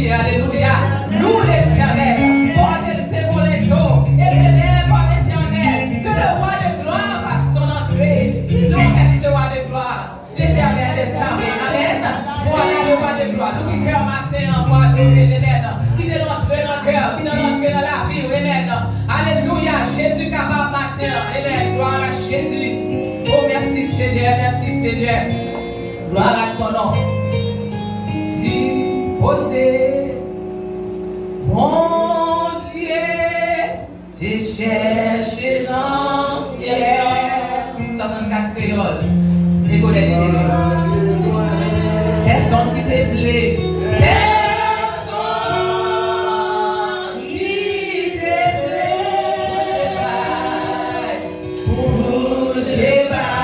vie. Alléluia. Nous l'éternel. Porte élevé pour les taux. Élevé par l'éternel. Que le roi de gloire fasse son entrée. Qui donc est ce roi de gloire? L'éternel est armées. Amen. Voilà le roi de gloire. Nous qui cœur matin en roi de l'éternel. Qui est entré dans le cœur. Qui est entré dans la vie. Amen. Alléluia. Jésus capable matin. Amen. Gloire à Jésus. Oh merci Seigneur. Merci Seigneur. Gloire à ton nom. Si posé, mon Dieu, t'es cherché l'ancien. 64 créoles. Et vous laissez. Personne qui te plaît. Personne qui te plaît. Pour tes bails.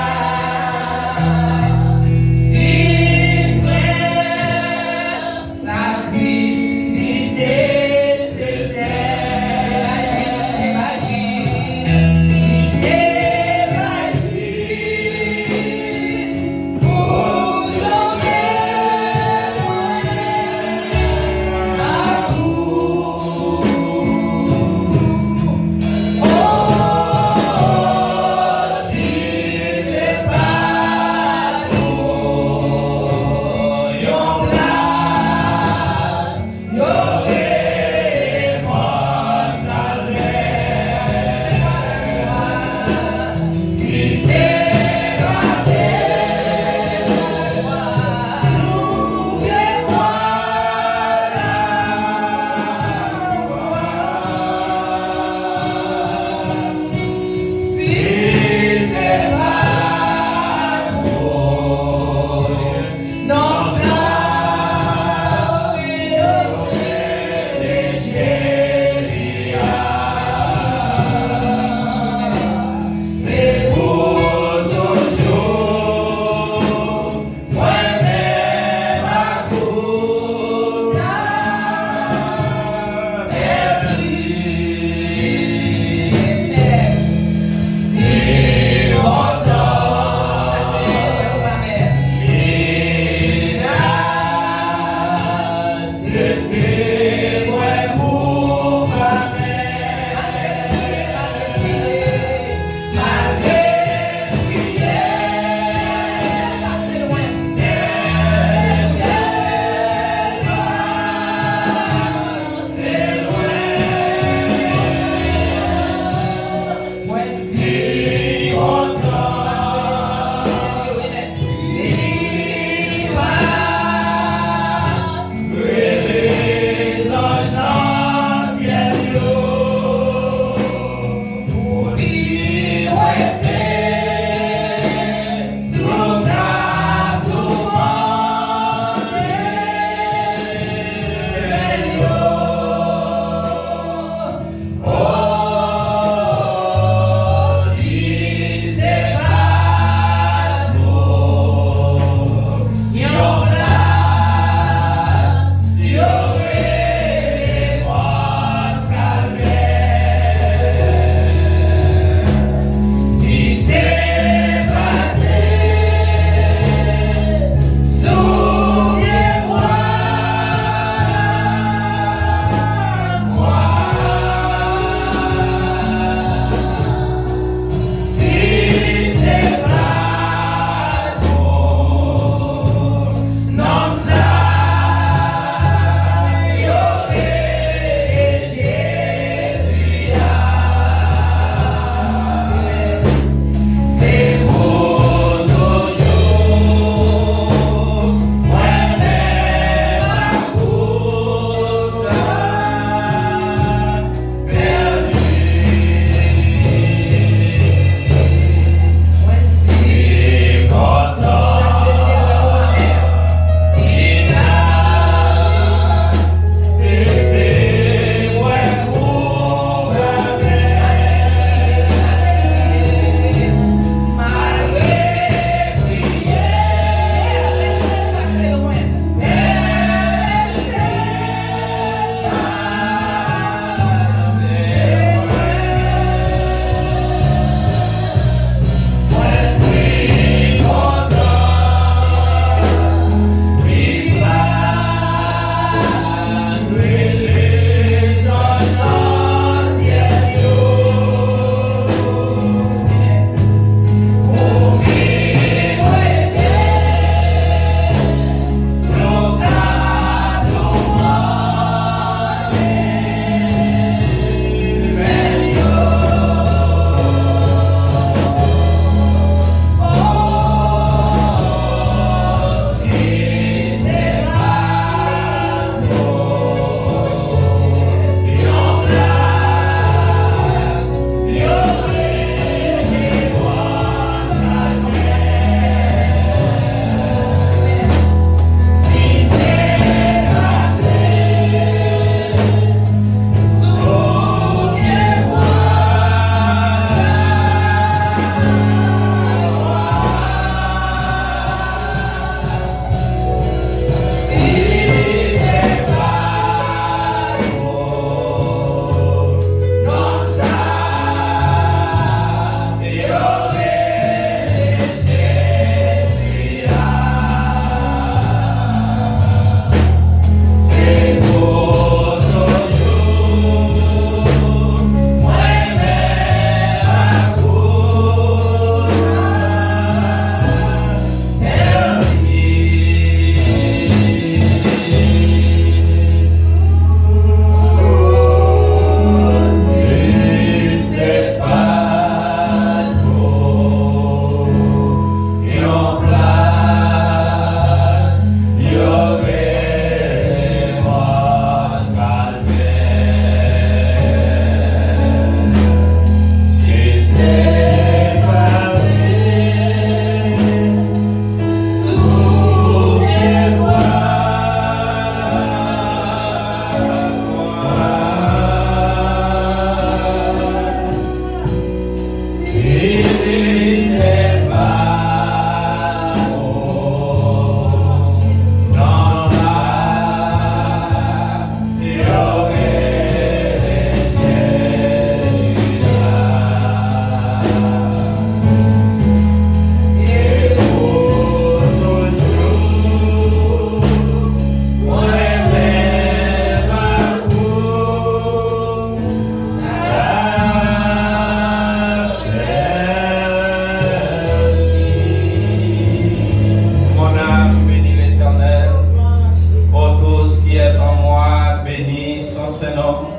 Saint-Nom.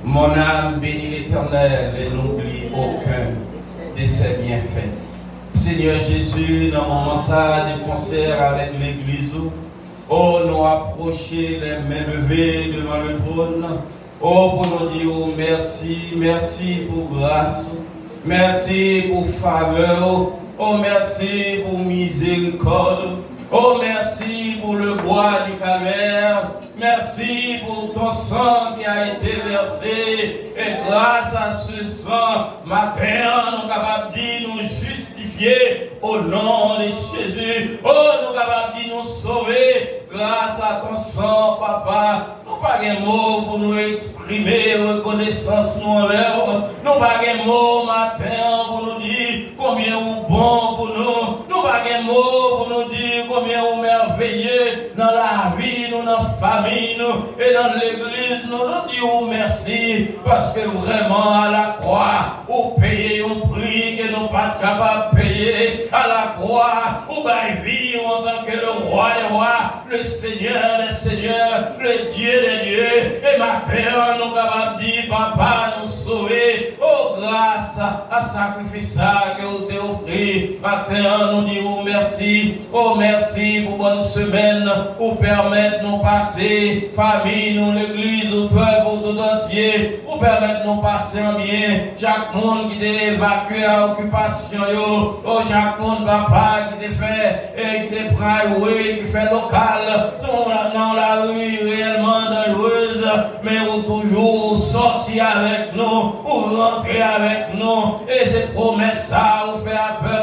Mon âme bénit l'Éternel et n'oublie aucun de ses bienfaits. Seigneur Jésus, dans mon moment ça, des concerts avec l'Église, oh, nous approcher les mains levées devant le trône. Oh, pour nous dire merci, merci pour grâce, merci pour faveur, oh, merci pour miséricorde. Oh, merci pour le bois du calvaire. Merci pour ton sang qui a été versé. Et grâce à ce sang, matin, nous sommes capables de nous justifier au nom de Jésus. Oh, nous sommes capables de nous sauver grâce à ton sang, papa. Nous n'avons pas de mots pour nous exprimer reconnaissance nous envers. Nous n'avons pas de mots matin pour nous dire combien vous bon pour nous. Nous n'avons pas de mots pour nous dire combien vous merveilleux dans la vie, nous, dans la famille, nous, et dans l'église. Nous nous disons merci parce que vraiment à la croix, vous payez un prix que nous ne sommes pas capables de payer. À la croix, vous vivez en tant que le roi des rois, le Seigneur des seigneurs, le Dieu des dieux. Et maintenant, nous sommes capables de dire, papa, nous sauver. Oh, grâce à sacrifice que vous t'avez offert. Maintenant, nous disons merci. Oh, merci pour bonne semaine, pour permettre de nous passer, famille, nous, l'église, au peuple, tout entier, pour permettre de nous passer en bien. Chaque monde qui est évacué à l'occupation, oh, chaque monde, papa, qui est fait, et qui est prêt, qui fait local, sont dans la rue réellement dangereuse, mais ou toujours sorti avec nous, ou rentrer avec nous, et cette promesse, ça, vous fait un peu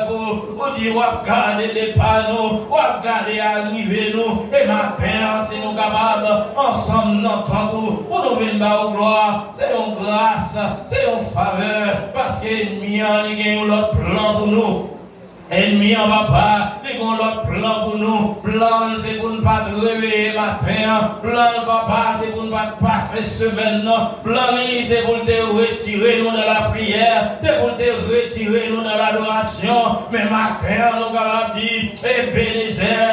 pour dire, ou garder les panneaux, ou garder arriver nous, et matin, si nous capables, ensemble, n'entendons, pour nous venir au gloire, c'est une grâce, c'est une faveur, parce que l'ennemi a l'autre plan pour nous. Ennemi en papa, ils ont l'autre plan pour nous. Plan, c'est pour ne pas réveiller matin. Plan, papa, c'est pour ne pas passer semaine. Plan, c'est pour te retirer nous de la prière. C'est pour te retirer nous de l'adoration. Mais matin, nous allons dire, Ebenezer,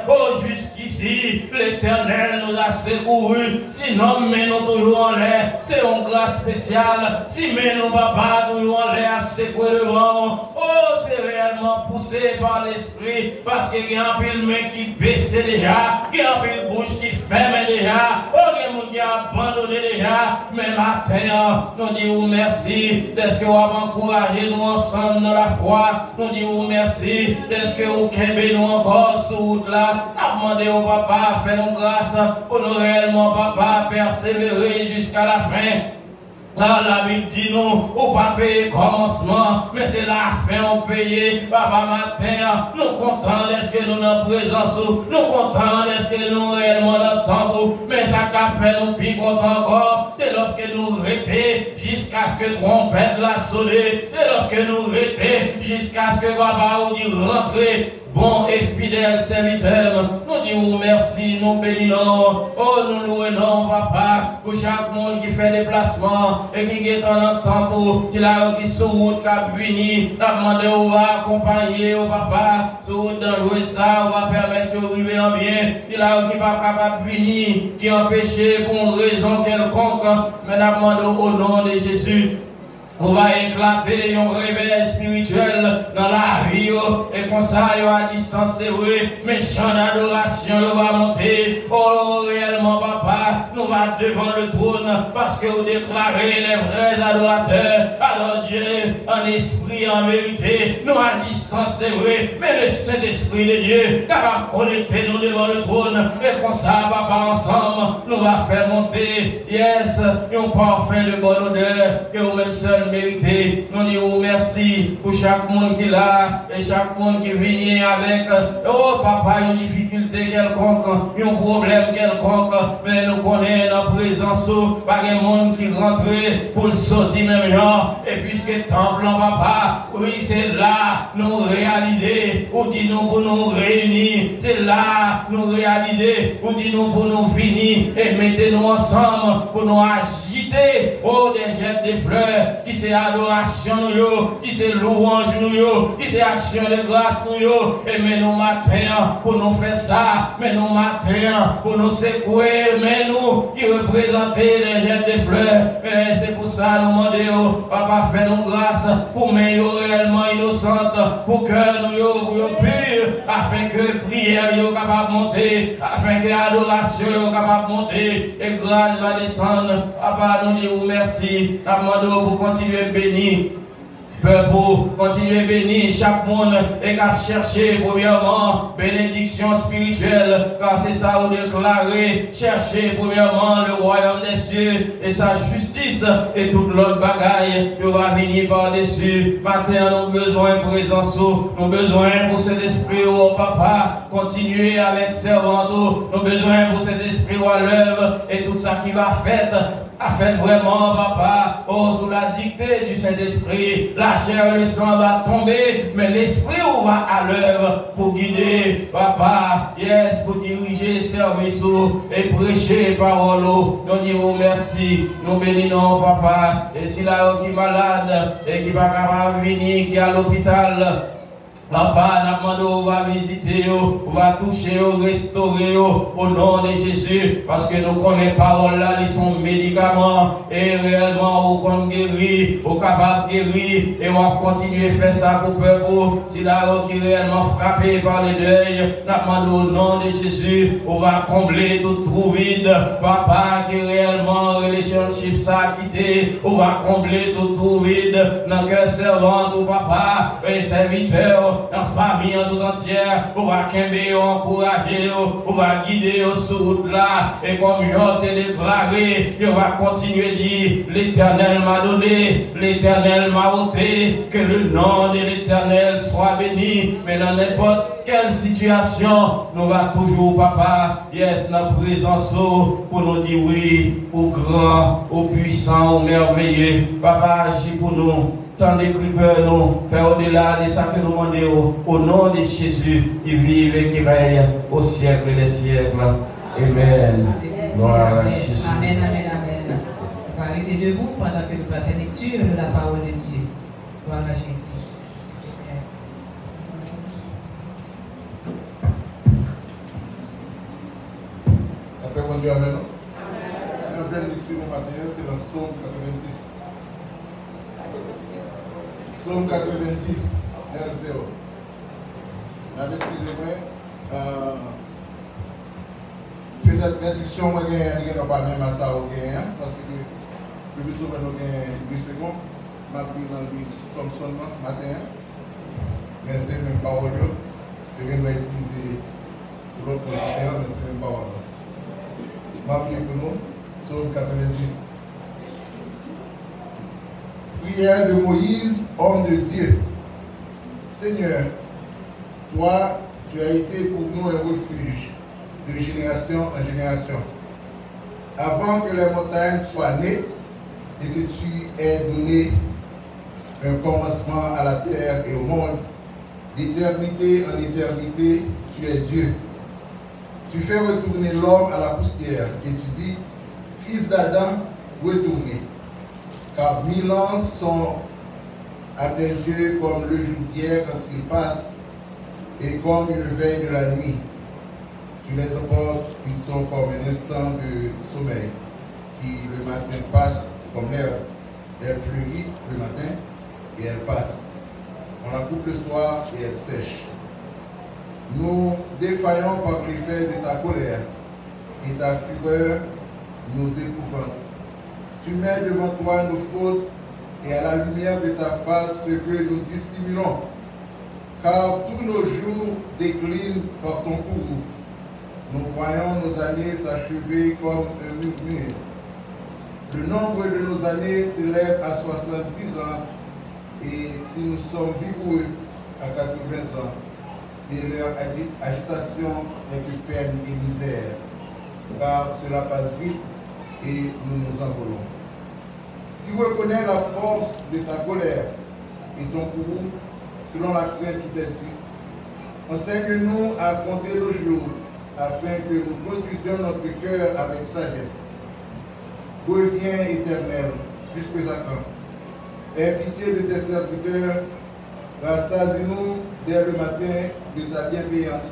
oh, jusqu'ici, l'Éternel nous a secourus. Sinon, mais nous toujours en l'air. C'est une grâce spéciale. Si mais nous, papa, toujours en l'air, c'est quoi le vent? Oh, c'est réellement poussé par l'esprit parce qu'il y a un peu de main qui baisse déjà, il y a un peu de bouche qui ferme déjà, il y a un monde qui a abandonné déjà. Mais matin, nous disons merci de ce que vous avez encouragé nous ensemble dans la foi. Nous disons merci de ce que vous avez nous encore sur route là. Nous demandons au papa, fais-nous grâce pour nous réellement, papa, persévérer jusqu'à la fin. La Bible dit nous, on pas payer commencement, mais c'est la fin on paye. Papa matin, nous comptons est-ce que nous dans présence, nous comptons est-ce que nous réellement dans le temps, mais ça qu'a fait nous plus contents encore. Et lorsque nous rêtons jusqu'à ce que trompette la sonne, et lorsque nous rêtons jusqu'à ce que papa nous dit rentrer. Bon et fidèle serviteur, nous disons merci, nous bénissons, oh nous louons papa, pour chaque monde qui fait déplacement et qui est en temps qui a qui sur route, qui a venu, nous demandons, on va accompagner au papa, sur route dans ça, on va permettre de arriver en bien, il a qui pas capable de venir, qui est empêché pour une raison quelconque, mais nous demandons au nom de Jésus. On va éclater un réveil spirituel dans la vie, et comme ça, il va distancer, mais chant d'adoration, il va monter. Oh, réellement, papa, nous va devant le trône parce que vous déclarez les vrais adorateurs. Alors, Dieu, en esprit, en vérité, nous va distancer, mais le Saint-Esprit de Dieu, capable de connecter nous devant le trône, et comme ça, papa, ensemble, nous va faire monter, yes, un parfum de bonne odeur que vous-même seul mérité. Nous disons merci pour chaque monde qui est là et chaque monde qui vient avec, oh papa, une difficulté quelconque, un problème quelconque, mais nous connaissons la présence, par un monde qui rentre pour le sortir même genre. Et puisque temple en papa, oui, c'est là nous réaliser, ou dis-nous pour nous réunir, c'est là nous réaliser, ou dis-nous pour nous finir et mettez-nous ensemble pour nous agiter, oh des jets de fleurs qui c'est adoration nous, qui c'est louange nous, qui c'est action de grâce nous, et mais nous matin pour nous faire ça, mais nous matin pour nous secouer, mais nous qui représentons présenter des jets de fleurs. Et c'est pour ça nous demandons, papa, fais-nous grâce pour meilleur réellement innocente, pour que nous soyons purs, afin que prière soit capable de monter, afin que l'adoration soit capable de monter, et grâce va descendre. Papa, nous disons merci. Nous demandons pour continuer à bénir. Pour continuer à bénir chaque monde et qu'à chercher premièrement bénédiction spirituelle, car c'est ça où déclarer, chercher premièrement le royaume des cieux et sa justice et toute l'autre bagaille qui va venir par-dessus. Matin, nous avons besoin de présence, nous avons besoin pour cet esprit, oh papa, continuer avec servant, nous avons besoin pour cet esprit à l'œuvre et tout ça qui va faire. Afin vraiment, papa, oh, sous la dictée du Saint-Esprit, la chair et le sang va tomber, mais l'Esprit va à l'œuvre pour guider, papa, yes, pour diriger le service et prêcher parole. Nous disons merci, nous bénissons, papa, et si là qui est malade et qui va capable de venir, qui est à l'hôpital, papa, on va visiter, on va toucher, restaurer au nom de Jésus, parce que nous connaissons paroles là, ils sont médicaments, et réellement, on guérit, on est capable de guérir, et on va continuer à faire ça pour le peuple. Si là, qui est réellement frappé par le deuil, nous au nom de Jésus, on va combler tout trou vide, papa, qui est réellement relationship ça a quitté, on va combler tout trou vide, dans le cœur servant, ou papa, et serviteur, la famille en tout entière, on va qu'aimer, encourager, on va guider sur route là, et comme je t'ai déclaré, on va continuer à dire, l'Éternel m'a donné, l'Éternel m'a ôté, que le nom de l'Éternel soit béni, mais dans n'importe quelle situation, nous va toujours, papa, yes, notre présence pour nous dire oui, au grand, au puissant, au merveilleux, papa, agis pour nous. Tant d'écrivains nous, faire au-delà de ça que nous demandons, au nom de Jésus, qui vive et qui règne au siècle des siècles. Amen. Gloire à Jésus. Amen, amen, amen. On va arrêter debout pendant que nous faisons la lecture de la parole de Dieu. Gloire à Jésus. Après, bon Dieu, amen. La première lecture du matin, c'est le psaume 90. Psaume 90, verset 0. Excusez-moi, peut-être l'introduction, je ne pas même à ça, parce que le plus souvent, nous avons 10 secondes. Je vais dans le livre Thompson matin. Mais c'est la même parole. Je vais utiliser pour l'autre ministère, mais c'est la même parole. Je vais pour nous, Psaume 90. Prière de Moïse, homme de Dieu. Seigneur, toi, tu as été pour nous un refuge de génération en génération. Avant que les montagnes soient nées et que tu aies donné un commencement à la terre et au monde, d'éternité en éternité, tu es Dieu. Tu fais retourner l'homme à la poussière et tu dis, fils d'Adam, retournez. Car 1000 ans sont à tes yeux comme le jour d'hier quand il passe et comme une veille de la nuit. Tu les emportes, ils sont comme un instant de sommeil qui le matin passe comme l'herbe. Elle fleurit le matin et elle passe. On la coupe le soir et elle sèche. Nous défaillons par l'effet de ta colère et ta fureur nous épouvante. Tu mets devant toi nos fautes et à la lumière de ta face ce que nous dissimulons. Car tous nos jours déclinent par ton courroux. Nous voyons nos années s'achever comme un murmure. Le nombre de nos années s'élève à 70 ans et si nous sommes vigoureux à 80 ans, et leur agitation n'est que peine et misère, car cela passe vite et nous nous envolons. Tu reconnais la force de ta colère et ton courroux selon la crainte qui t'est due. Enseigne-nous à compter nos jours afin que nous conduisions notre cœur avec sagesse. Reviens, Éternel, jusque à quand? Aie pitié de tes serviteurs, rassasie-nous dès le matin de ta bienveillance,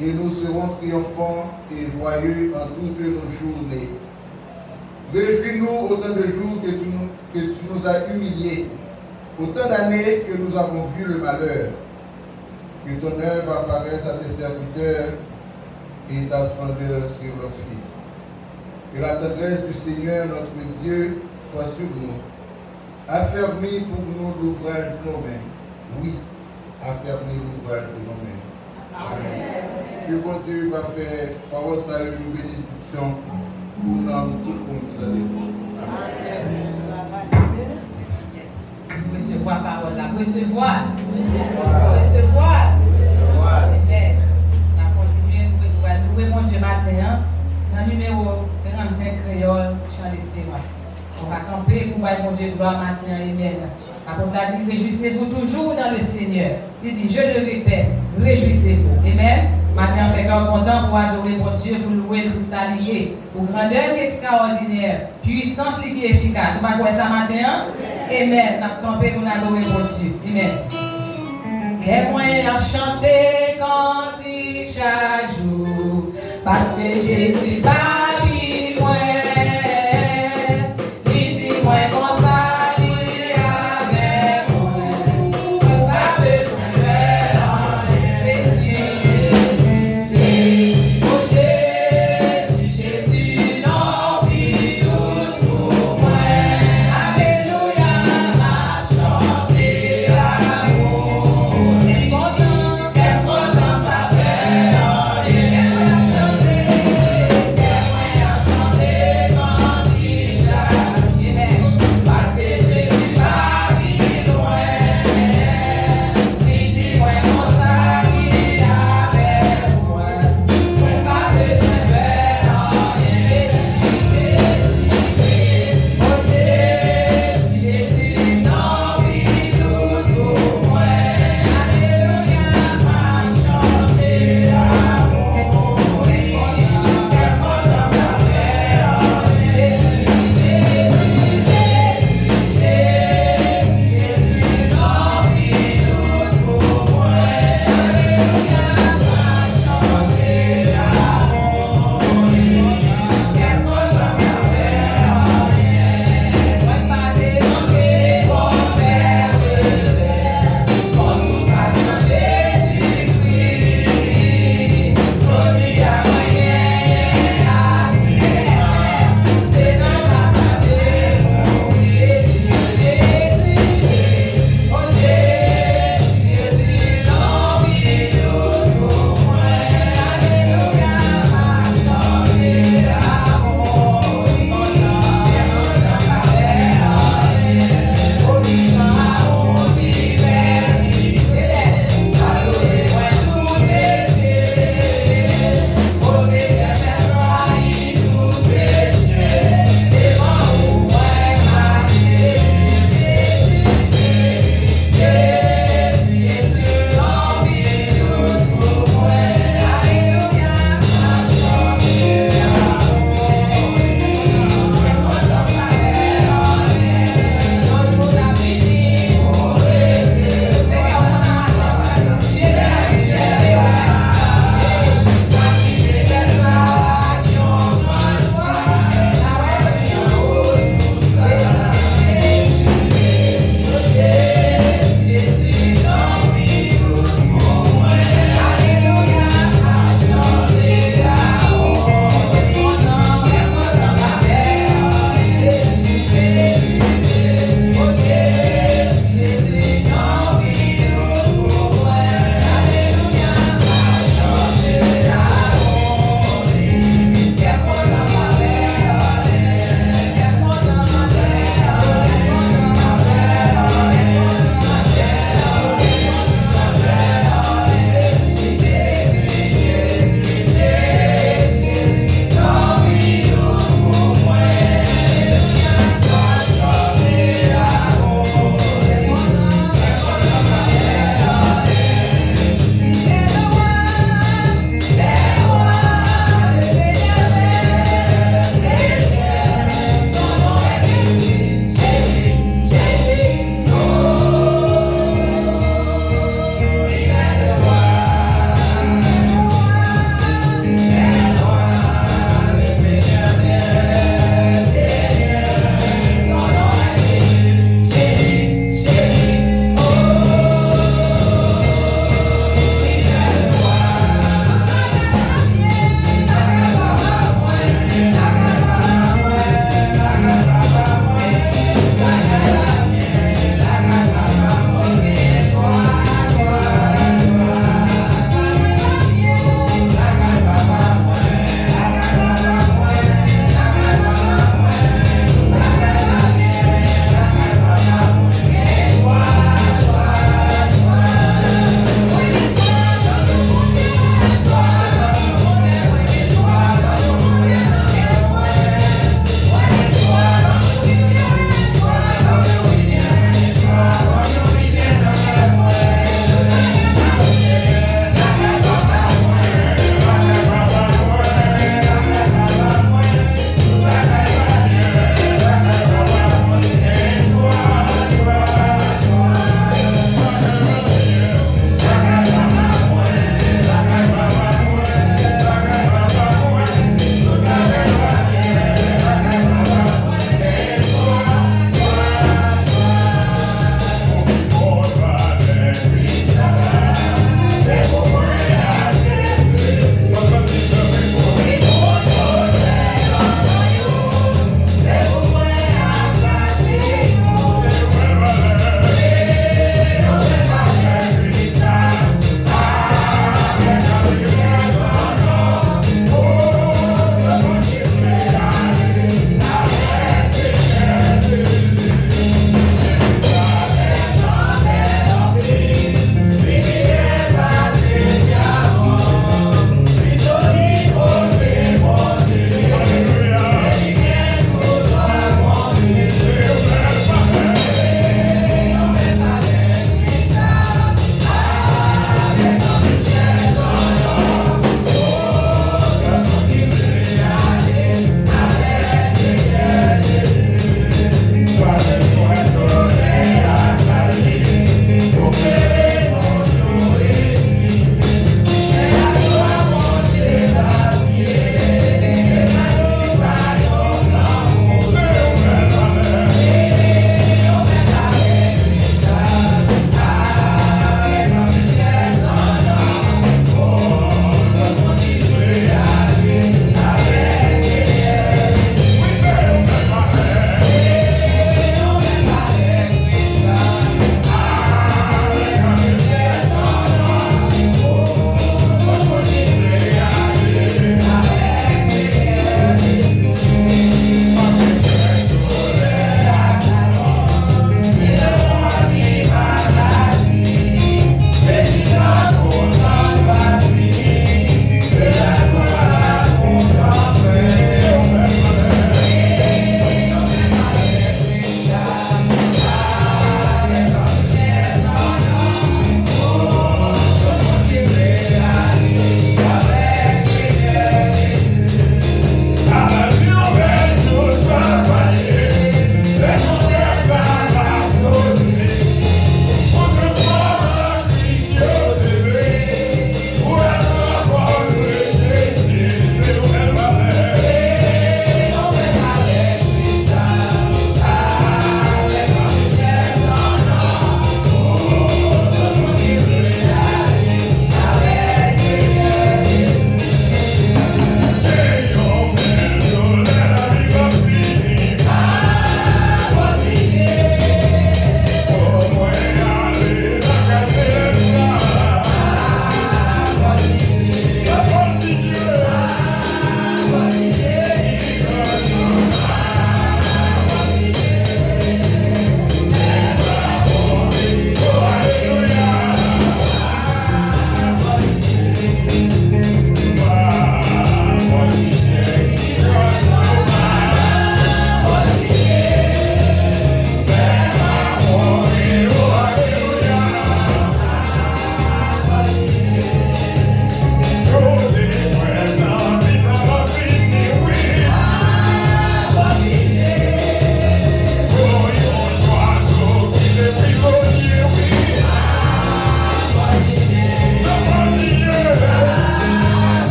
et nous serons triomphants et joyeux en toutes nos journées. Réjouis-nous autant de jours que tu nous as humiliés, autant d'années que nous avons vu le malheur. Que ton œuvre apparaisse à tes serviteurs et ta splendeur sur leurs fils. Que la tendresse du Seigneur notre Dieu soit sur nous. Affermis pour nous l'ouvrage de nos mains. Oui, affermis l'ouvrage de nos mains. Amen. Que bon Dieu va faire parole ça une bénédiction pour nous tout le monde. Amen. Recevoir parole là. Recevoir. Recevoir. Amen. On a continué, nous allons louer mon Dieu matin. Dans le numéro 35 créole, chant d'espérance. On va camper pour mon Dieu gloire matin. Amen. L'apôtre dit, réjouissez-vous toujours dans le Seigneur. Il dit, je le répète, réjouissez-vous. Amen. Matin, on fait content pour adorer mon Dieu, pour louer, pour saluer, pour grandeur extraordinaire, puissance qui est efficace. On va voir ça matin? Amen. On va camper pour adorer mon Dieu. Amen. Quel moyen à chanter cantique chaque jour, parce que Jésus va plus loin. Il dit moi qu'on s'allie avec moi, pas besoin de Jésus. Oh Jésus, Jésus, non plus douce pour moi. Alléluia, m'a chanté l'amour. Quel content, pas peur. Quel moyen chanter, quel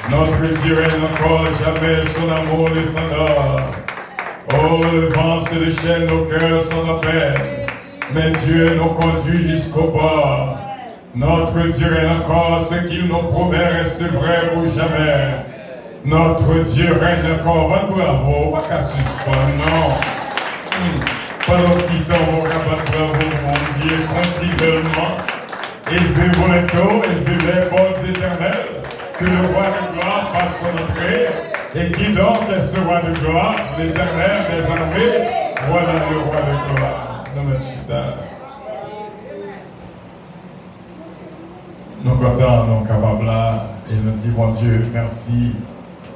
Notre Dieu règne encore jamais, son amour descendra. Oh, le vent se déchaîne, nos cœurs sont en paix. Mais Dieu nous conduit jusqu'au bord. Notre Dieu règne encore, ce qu'il nous promet reste vrai pour jamais. Notre Dieu règne encore. Bon bravo, pas qu'à suspendre, non. Pendant petit temps, on va bravo, mon Dieu, continuellement. Élevé vos létaux, élevé les portes éternelles. Que le roi de gloire fasse son entrée. Et qui donc est ce roi de gloire, l'éternel des armées? Voilà le roi de gloire. Nous comptons, nous capables là, et nous disons, bon Dieu, merci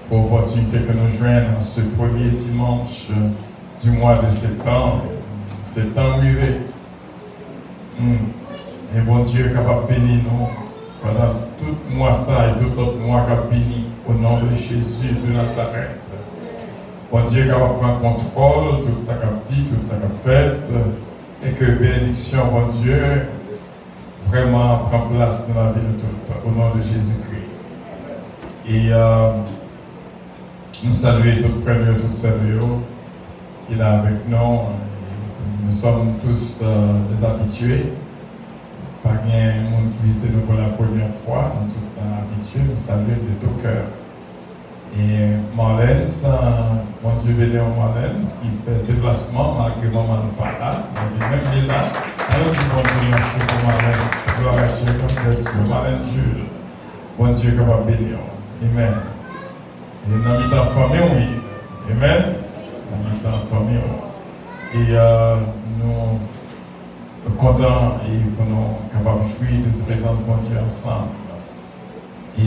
pour l'opportunité que nous joignons ce premier dimanche du mois de septembre. Septembre arrivé. Et bon Dieu, capable de bénir nous pendant tout le mois ça et tout autre mois qui a béni au nom de Jésus de Nazareth. Bon Dieu, capable de prendre contrôle, tout ça qu'a dit, tout ça qu'a fait, et que bénédiction, bon Dieu, vraiment prend place dans la vie de tout, au nom de Jésus-Christ. Et nous saluons tous les frères et toutes sœurs qui est là avec nous. Nous sommes tous des habitués. Pas de monde qui visite nous pour la première fois, nous sommes tous habitués, nous saluons de tout cœur. Et Marlène, mon Dieu béni Marlène, qui fait déplacement malgré maman nous pas là, même il est là. Alors je bon Dieu merci pour Marlène, gloire à Dieu comme Jésus, Marlène Jules, bon Dieu capable de bénir. Amen. Et nous avons mis en famille, oui. Amen. Nous avons mis en famille. Et nous sommes contents et nous sommes capables de jouir de la présence de mon Dieu ensemble. Et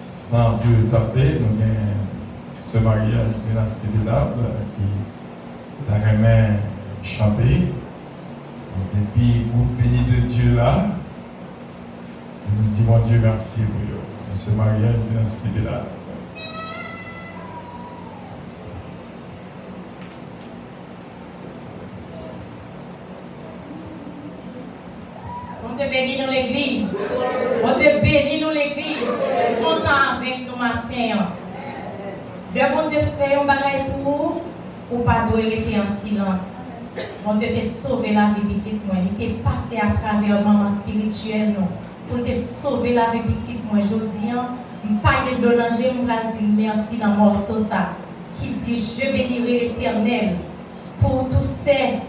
sans plus taper, nous avons ce mariage dynastie qui a vraiment chanté. Et puis, groupe béni de Dieu là, nous disons mon Dieu merci pour vous. Ce mariage dynastie là. Mon Dieu bénit nous l'église. Mon Dieu bénit nous l'église. Content avec nous matin. Le bon Dieu fait un bagage pour vous, ou pas doit rester en silence. Mon Dieu t'a sauvé la vie petite moi. Il t'est passé à travers maman spirituelle pour te sauver la vie petite moi. Je dis, je ne pas de danger, je vais dire merci dans le morceau ça. Qui dit, je bénirai l'Éternel pour tous ces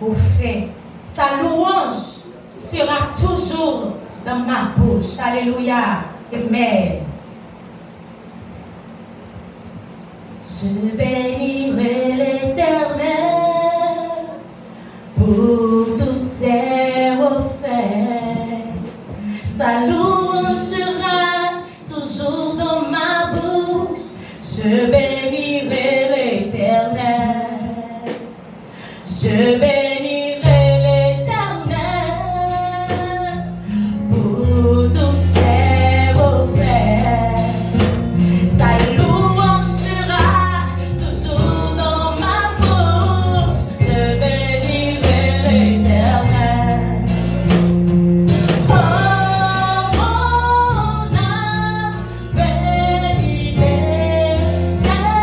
au fait. Sa louange sera toujours dans ma bouche. Alléluia. Amen. Je bénirai l'Éternel pour tous ses refaits. Sa louange sera toujours dans ma bouche. Je bénirai l'Éternel. Je bénirai l'Éternel pour tous ses refaits. Sa louange sera toujours dans ma bouche. Je bénirai l'Éternel. Oh, mon âme bénit l'Éternel.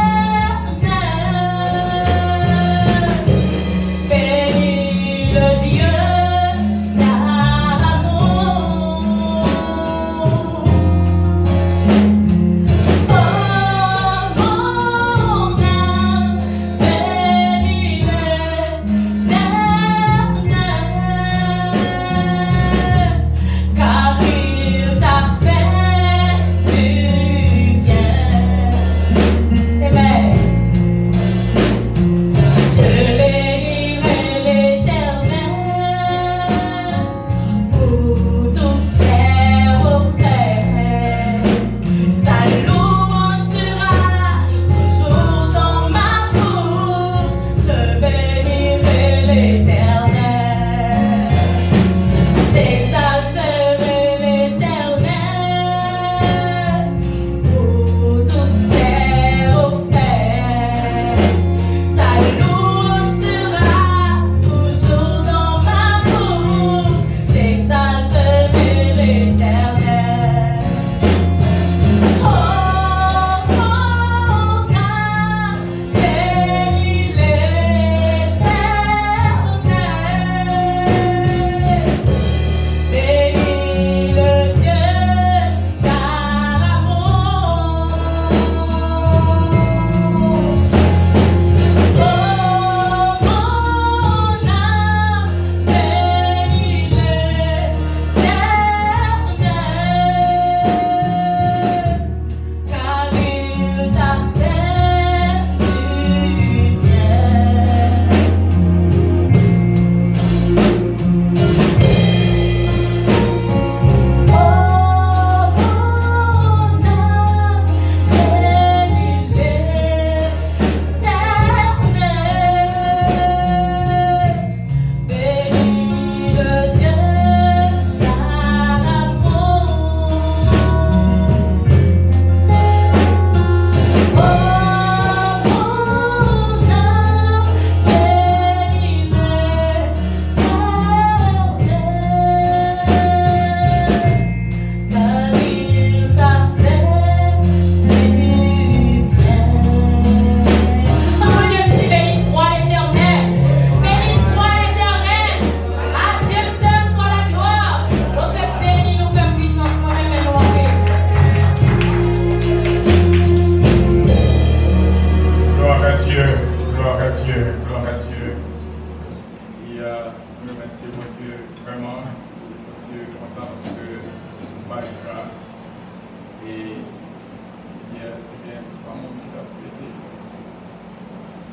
monde qui a fêté.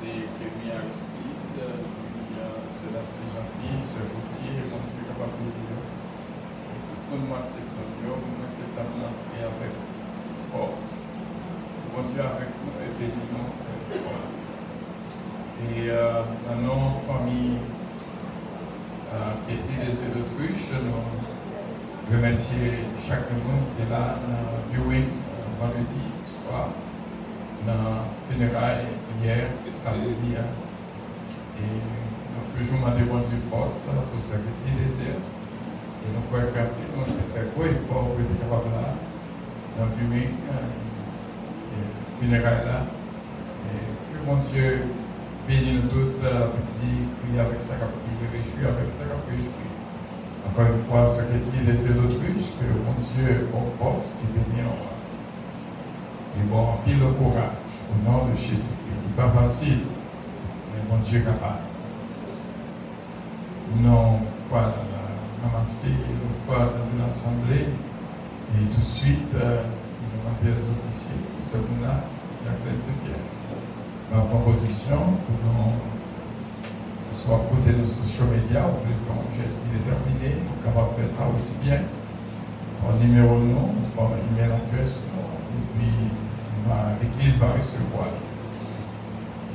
Et Kémy Aristide, c'est la fille gentille, c'est routier, mon Dieu capable de dire. Et tout le mois de septembre, moi c'est à l'entrée avec force. Mon Dieu avec nous et bénis-nous. Et maintenant, famille qui est des autruches, nous remercions chaque monde qui est là dans le viewing vendredi soir, dans le funérail hier et samedi. Et nous avons toujours demandé bon Dieu force pour ce qui est désir. Et nous pouvons rappeler, nous avons fait gros effort pour être capable là, dans le viewing et funérail là. Et que mon Dieu bénis nous tous, petit, crier avec sa capille, réjouir avec sa capille. Encore une fois, ce qui est laissé l'autruche, que mon Dieu, en force, qui bénit en moi. Et bon, remplir le courage au nom de Jésus-Christ. Il n'est pas facile, mais mon Dieu est capable. Non, pas ramasser le poids de l'Assemblée, et tout de suite, il nous rappelle les officiers, celui-là, Jacques Saint-Pierre. Ma proposition pour nous soit côté de social media, ou plus faire un geste déterminé, capable de faire ça aussi bien, par numéro nom, par email adresse, et puis l'église va recevoir.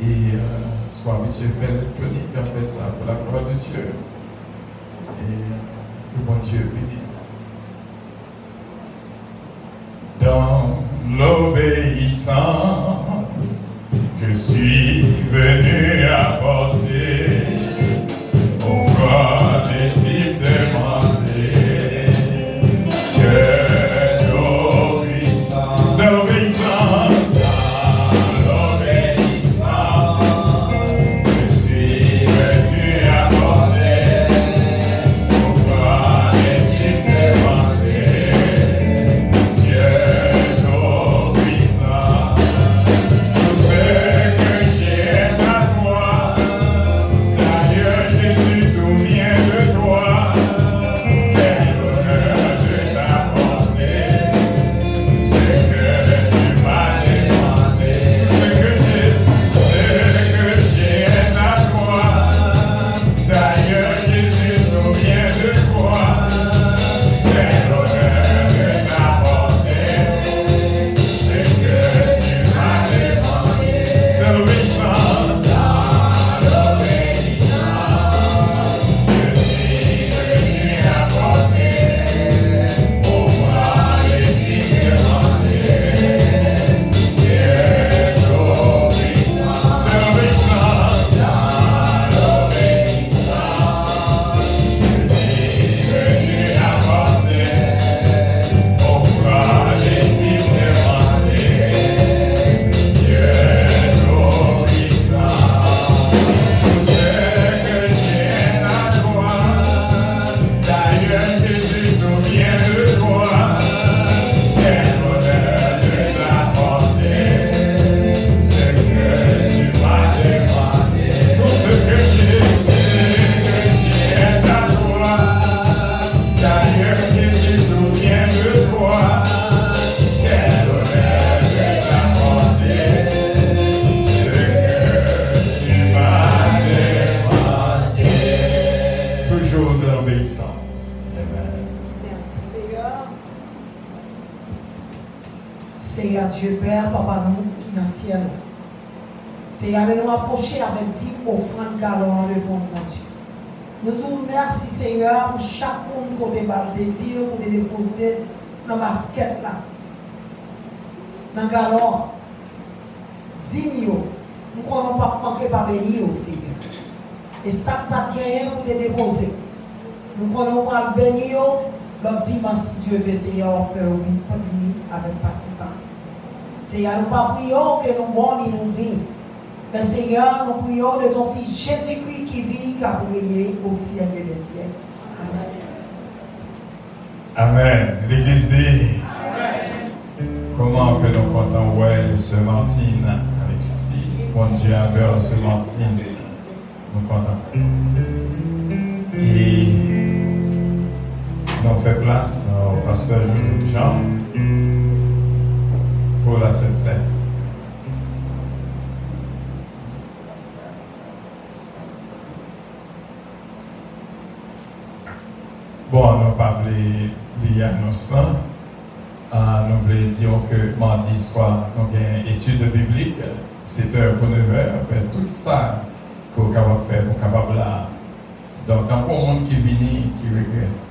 Et soit habitué à faire l'électronique, à faire ça pour la gloire de Dieu. Et que bon Dieu bénisse. Dans l'obéissance, je suis venu apporter offrande et t'y demander que l'obéissance, je suis venu apporter offrande et t'y demander que l'obéissance. Seigneur Dieu Père, Papa nous qui dans le ciel. Seigneur, nous approcher avec 10 offrandes galons devant mon Dieu. Nous te remercions, Seigneur, pour chaque monde qui a le désir pour te déposer dans la basket là. Dans le galon. Digne, nous ne pouvons pas manquer par bénir aussi. Et ça pas gagné pour te déposer. Nous ne pouvons pas bénir l'autre dimanche si Dieu veut, Seigneur, on peut venir avec participants. Seigneur, nous ne prions que nous bons, nous dit. Mais Seigneur, nous prions de ton Fils Jésus-Christ qui vit, qui a brillé au ciel et des ciels. Amen. Amen. L'Église dit. Amen. Comment que nous comptons, ouais, ce Martine, Alexis, bon Dieu, avec ce Martine, nous comptons. Et nous faisons place au pasteur Jean pour la Sainte-Seine. les annonces nous voulons dire que mardi soir, nous avons une étude biblique, 7h pour 9h, fait tout ça qu'on est capable de faire, qu'on est capable là. Donc, dans le monde qui vient, qui regrette,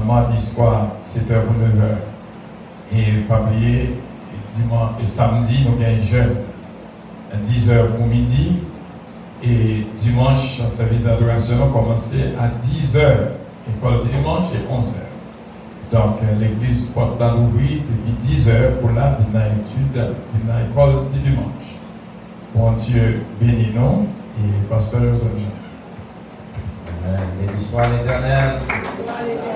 mardi soir, 7h pour 9h, et pas oublier, dimanche et samedi, nous avons un jeûne, 10h pour midi, et dimanche, le service d'adoration a commencé à 10h, et pour le dimanche, c'est 11h. Donc, l'église porte dans l'ouvrir depuis 10h pour la étude, dans l'école du dimanche. Bon Dieu, bénis-nous et pasteur Joseph Jean. Amen. Béni soit l'Éternel.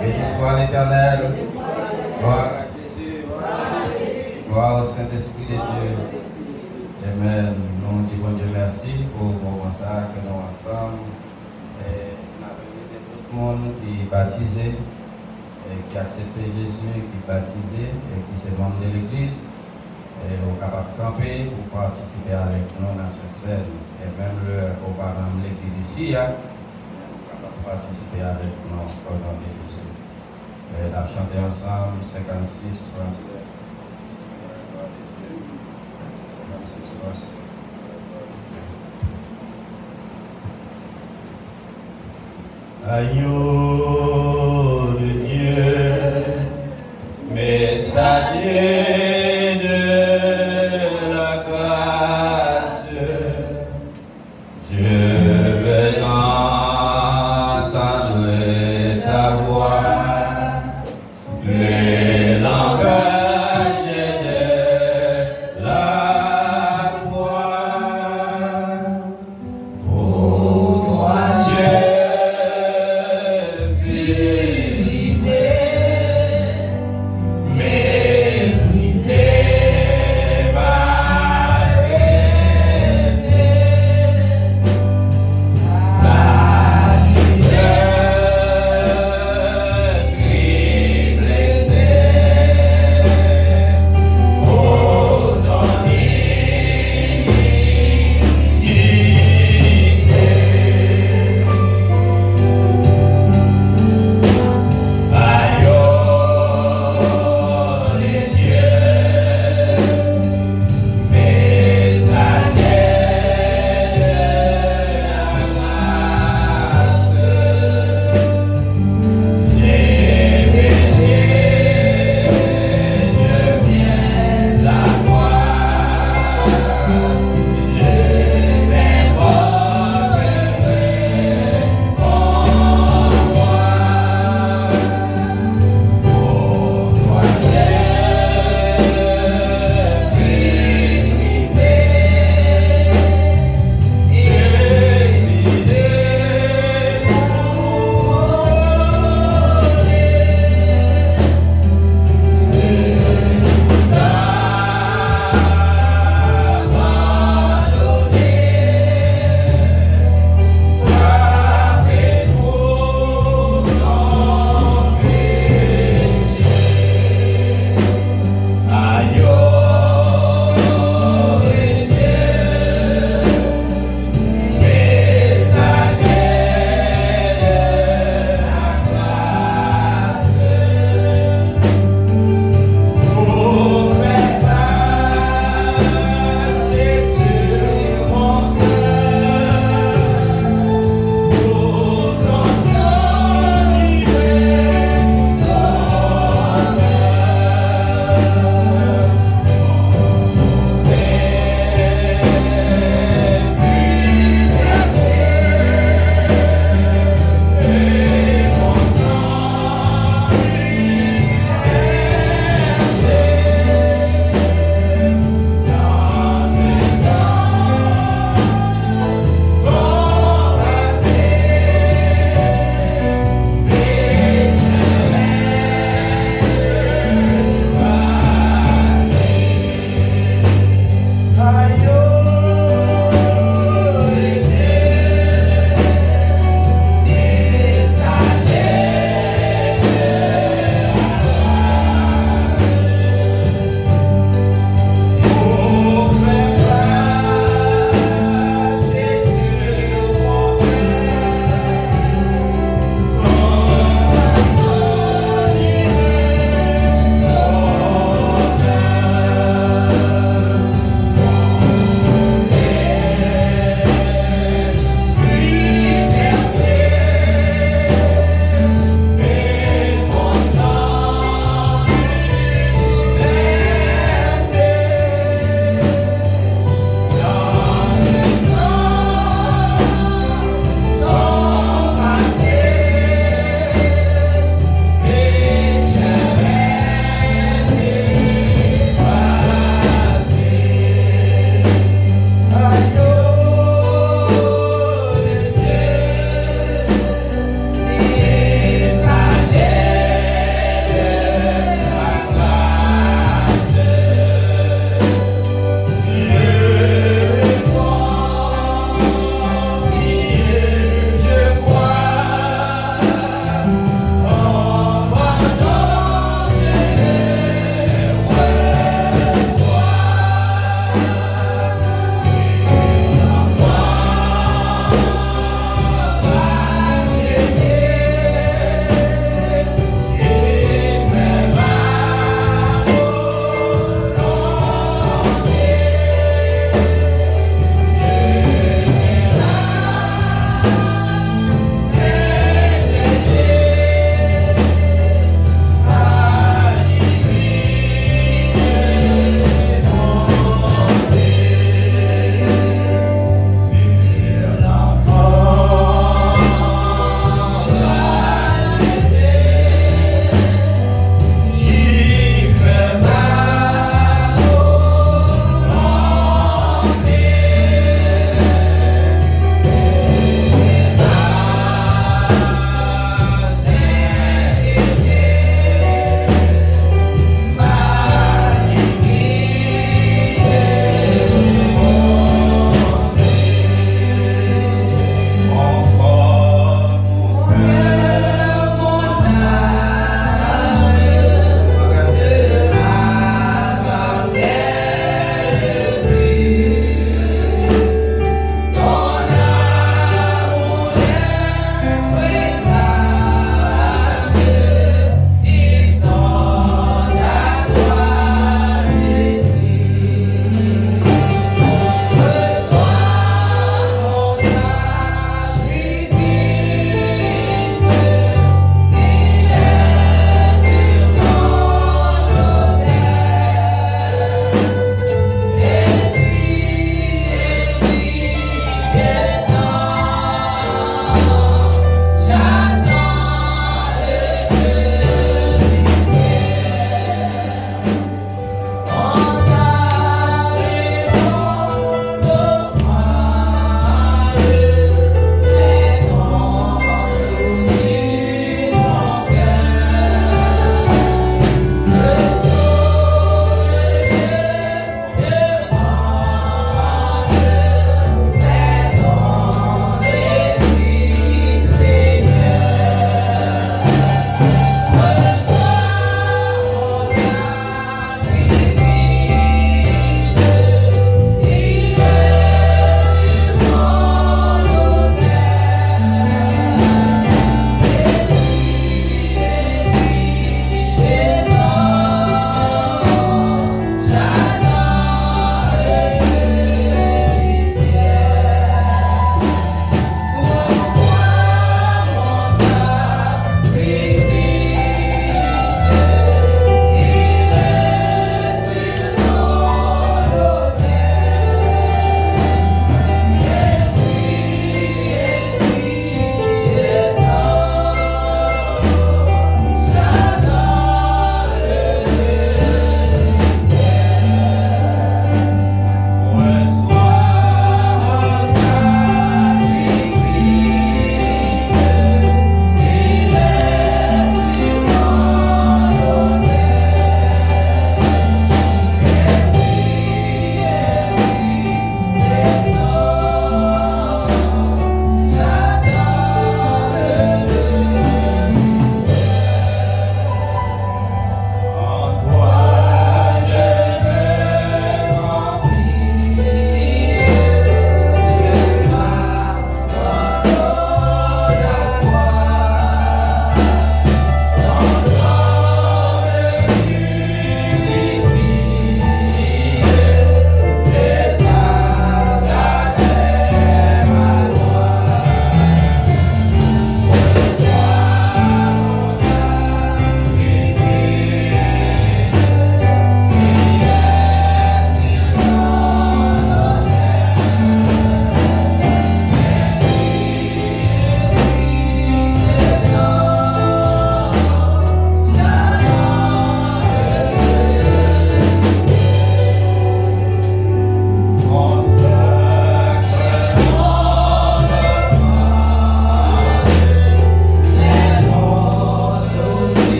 Béni soit l'Éternel. Gloire à Jésus. Gloire au Saint-Esprit de Dieu. Amen. Nous disons bon Dieu merci pour le moment ça que nous ensemble. Et nous avons tout le monde qui est baptisé, qui a accepté Jésus, qui est baptisé et qui est membre de l'Église. Et on est capable de camper pour participer avec nous dans cette scène. Et même au parent de l'Église ici, on est capable de participer avec nous au nom de Jésus. Et on a chanté ensemble 56, 37. 56, 37. Agneau de Dieu, messager de la grâce, je veux entendre ta voix, le langage de la croix. Pour toi, mes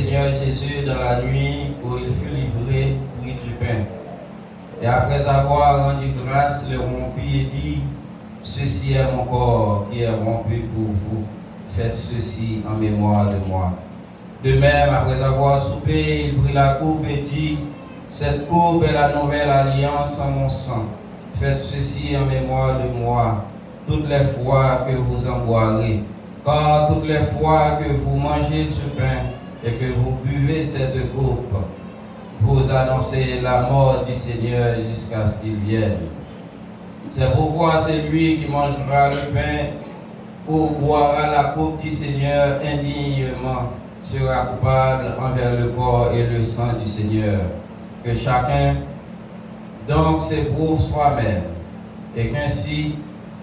Seigneur Jésus dans la nuit où il fut livré, prit du pain. Et après avoir rendu grâce, le rompit et dit, ceci est mon corps qui est rompu pour vous. Faites ceci en mémoire de moi. De même, après avoir soupé, il prit la coupe et dit, cette coupe est la nouvelle alliance en mon sang. Faites ceci en mémoire de moi, toutes les fois que vous en boirez. Car toutes les fois que vous mangez ce pain et que vous buvez cette coupe, vous annoncez la mort du Seigneur jusqu'à ce qu'il vienne. C'est pourquoi c'est lui qui mangera le pain ou boira la coupe du Seigneur indignement sera coupable envers le corps et le sang du Seigneur. Que chacun donc s'éprouve soi-même, et qu'ainsi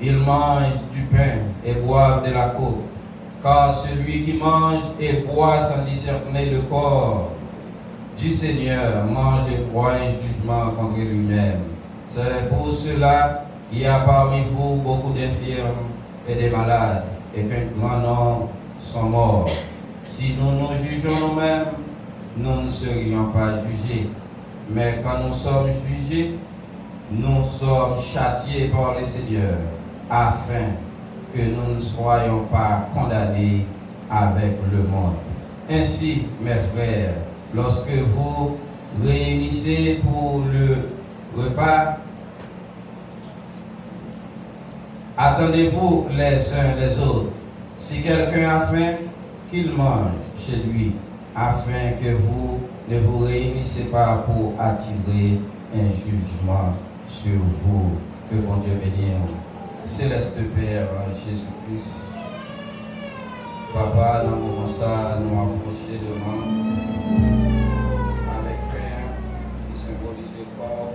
il mange du pain et boive de la coupe. Car celui qui mange et boit sans discerner le corps du Seigneur mange et boit un jugement contre lui-même. C'est pour cela qu'il y a parmi vous beaucoup d'infirmes et des malades, et qu'un grand nombre sont morts. Si nous nous jugeons nous-mêmes, nous ne serions pas jugés. Mais quand nous sommes jugés, nous sommes châtiés par le Seigneur, afin que nous ne soyons pas condamnés avec le monde. Ainsi, mes frères, lorsque vous réunissez pour le repas, attendez-vous les uns les autres. Si quelqu'un a faim, qu'il mange chez lui, afin que vous ne vous réunissez pas pour attirer un jugement sur vous. Que bon Dieu bénisse. Céleste Père, Jésus-Christ, Papa, dans le moment ça, nous approcher devant avec pain qui symbolise le corps,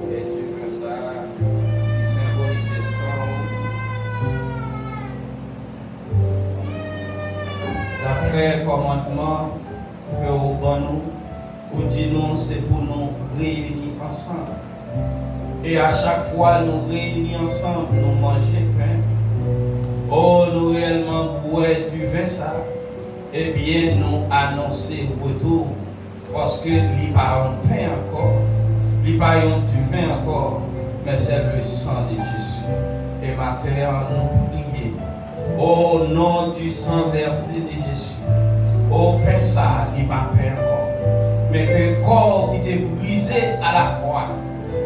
et du vin ça qui symbolise le sang. D'après le commandement que vous donnez, vous dites nous, c'est pour nous réunir ensemble. Et à chaque fois nous réunir ensemble, nous manger pain. Oh, nous réellement boire du vin ça. Eh bien, nous annoncer retour. Parce que il pas un pain encore, il pas du vin encore, mais c'est le sang de Jésus. Et maintenant, nous prions au nom du sang versé de Jésus. Oh, pain ça, il pas pain encore. Mais que le corps qui t'est brisé à la croix,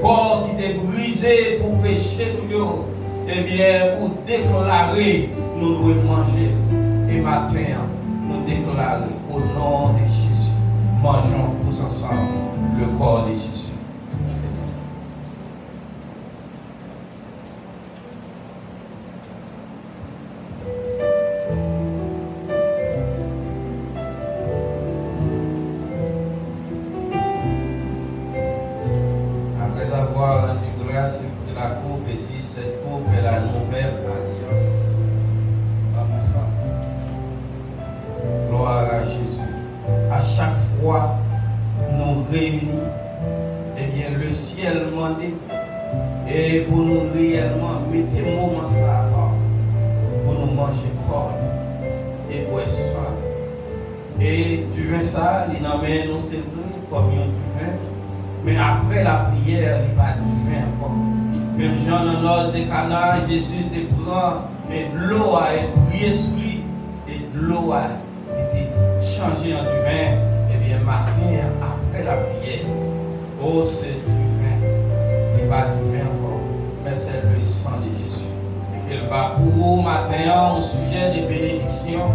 corps qui t'est brisé pour pécher nous, eh bien, pour déclarer, nous devons manger. Et maintenant, nous déclarer au nom de Jésus. Mangeons tous ensemble le corps de Jésus. Et pour nous réellement mettre le moment ça pour nous manger corps et boire sang. Et du vin ça, il n'amène nous c'est comme du vin. Mais après la prière, il n'y a pas du vin encore. Même Jean dans l'os de Cana, Jésus te prend et de l'eau a été priée sur lui et de l'eau a été changée en du vin. Et bien matin, après la prière, oh c'est du vin. Il n'y a pas du vin encore, mais c'est le sang de Jésus. Et qu'il va pour vous matin au sujet des bénédictions,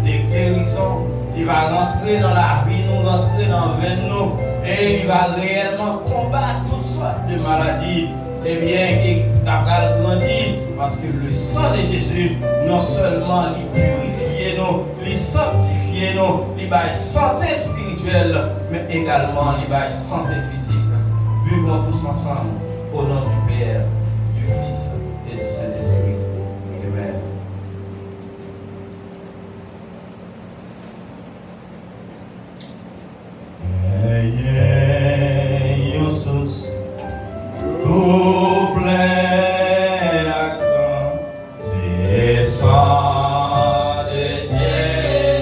des guérisons. Il va rentrer dans la vie, nous rentrer dans le vin nous. Et il va réellement combattre toutes sortes de maladies. Eh bien, il va grandir parce que le sang de Jésus, non seulement il purifie nous, il sanctifie nous, il va santé spirituelle, mais également il va santé physique. Buvons tous ensemble au nom du Père, du Fils et du Saint-Esprit. Amen. Tout plein accent, c'est sang de Jésus.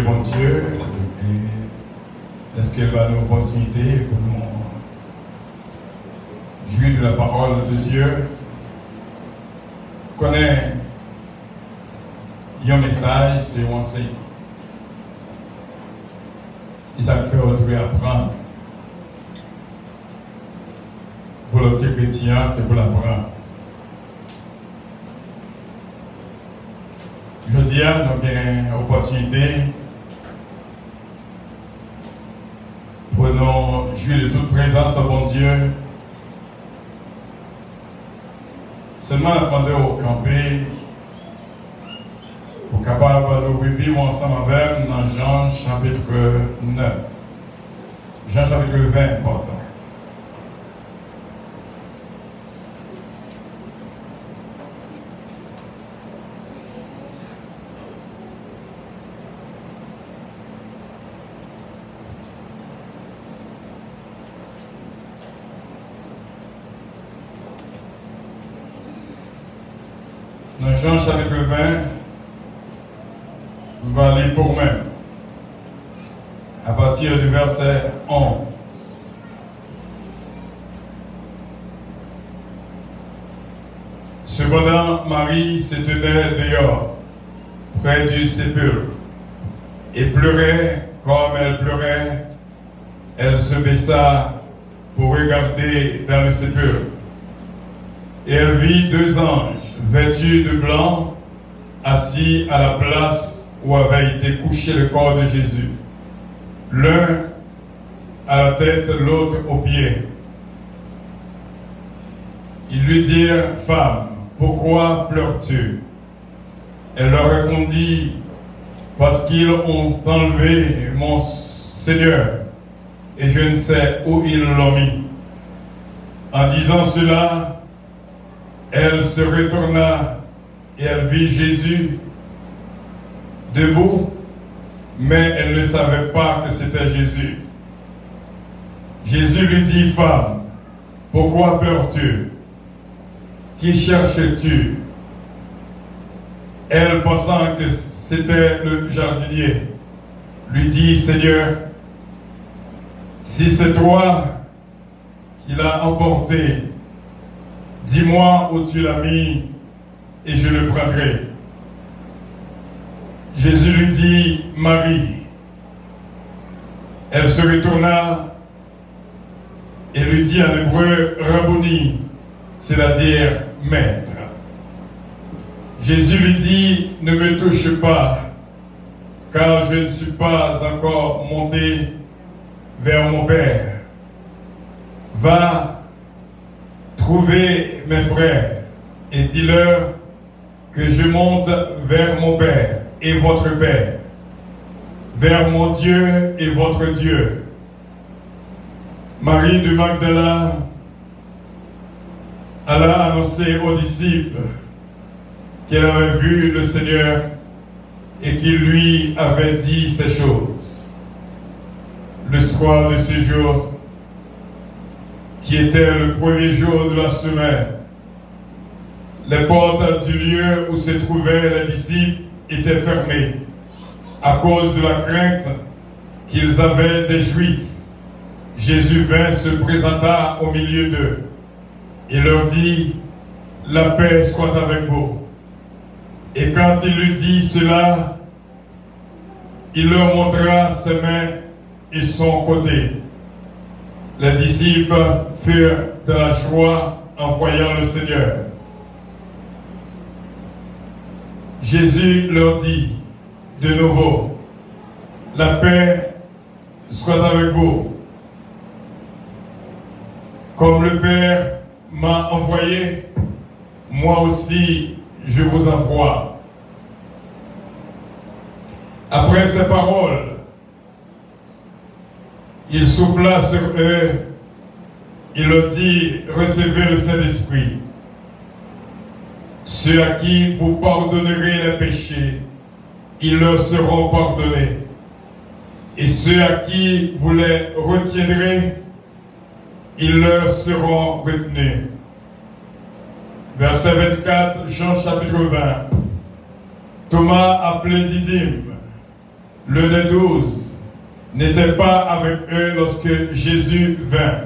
remercier bon Dieu et est-ce qu'elle va nous opportunité pour nous jouir de la parole de Dieu. Connaît un message, c'est un enseignement. Et ça me fait retrouver apprendre. Volonté chrétien, c'est pour l'apprendre. Je dis, nous avons une opportunité pour nous jouir de toute présence de bon Dieu. Seulement demander au campé pour capable de vivre ensemble avec dans Jean chapitre 9. Jean chapitre 20, pardon. Dans Jean chapitre 20, on va lire pour même, à partir du verset 11. Cependant, Marie se tenait dehors, près du sépulcre, et pleurait. Comme elle pleurait, elle se baissa pour regarder dans le sépulcre. Et elle vit deux anges, vêtus de blanc, assis à la place où avait été couché le corps de Jésus. L'un à la tête, l'autre aux pieds. Ils lui dirent, « Femme, pourquoi pleures-tu » Elle leur répondit, « Parce qu'ils ont enlevé mon Seigneur, et je ne sais où ils l'ont mis. » En disant cela, elle se retourna et elle vit Jésus debout, mais elle ne savait pas que c'était Jésus. Jésus lui dit, « Femme, pourquoi pleures-tu? Qui cherches-tu » Elle, pensant que c'était le jardinier, lui dit, « Seigneur, si c'est toi qui l'as emporté, dis-moi où tu l'as mis et je le prendrai. » Jésus lui dit, « Marie. » Elle se retourna et lui dit en hébreu, « Rabboni », c'est-à-dire « Maître ». Jésus lui dit, « Ne me touche pas, car je ne suis pas encore monté vers mon Père. Va trouver mes frères et dis-leur que je monte vers mon Père et votre Père, vers mon Dieu et votre Dieu. » Marie de Magdala alla annoncer aux disciples qu'elle avait vu le Seigneur et qu'il lui avait dit ces choses. Le soir de ce jour, qui était le premier jour de la semaine, les portes du lieu où se trouvaient les disciples étaient fermées à cause de la crainte qu'ils avaient des Juifs. Jésus vint, se présenta au milieu d'eux et leur dit, « La paix soit avec vous. » Et quand il lui dit cela, il leur montra ses mains et son côté. Les disciples furent de la joie en voyant le Seigneur. Jésus leur dit de nouveau, « La paix soit avec vous. Comme le Père m'a envoyé, moi aussi je vous envoie. » Après ces paroles, il souffla sur eux, il leur dit, « Recevez le Saint-Esprit. Ceux à qui vous pardonnerez les péchés, ils leur seront pardonnés. Et ceux à qui vous les retiendrez, ils leur seront retenus. » Verset 24, Jean chapitre 20. Thomas, appelé Didyme, l'un des 12, n'était pas avec eux lorsque Jésus vint.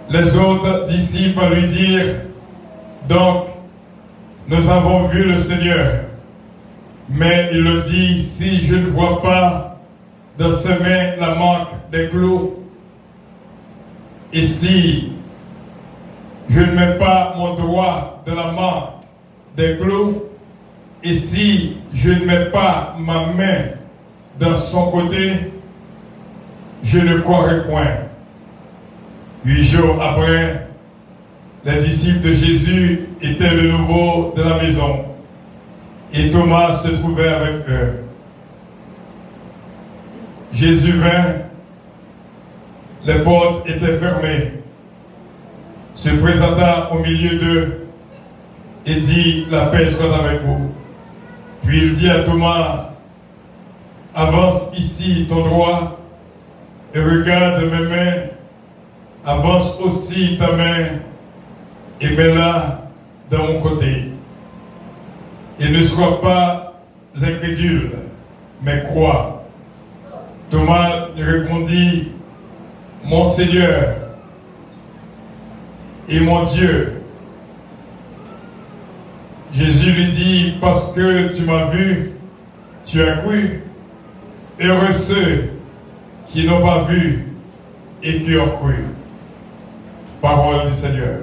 Les autres disciples lui dirent, donc, nous avons vu le Seigneur. Mais il le dit, si je ne vois pas dans ses mains la marque des clous, et si je ne mets pas mon doigt dans la marque des clous, et si je ne mets pas ma main dans son côté, je ne croirai point. 8 jours après, les disciples de Jésus étaient de nouveau dans la maison et Thomas se trouvait avec eux. Jésus vint, les portes étaient fermées, se présenta au milieu d'eux et dit, la paix soit avec vous. Puis il dit à Thomas, avance ici ton doigt et regarde mes mains, avance aussi ta main et mets-la dans mon côté. Et ne sois pas incrédule, mais crois. Thomas répondit, mon Seigneur et mon Dieu. Jésus lui dit, parce que tu m'as vu, tu as cru. Heureux ceux qui n'ont pas vu et qui ont cru. Parole du Seigneur.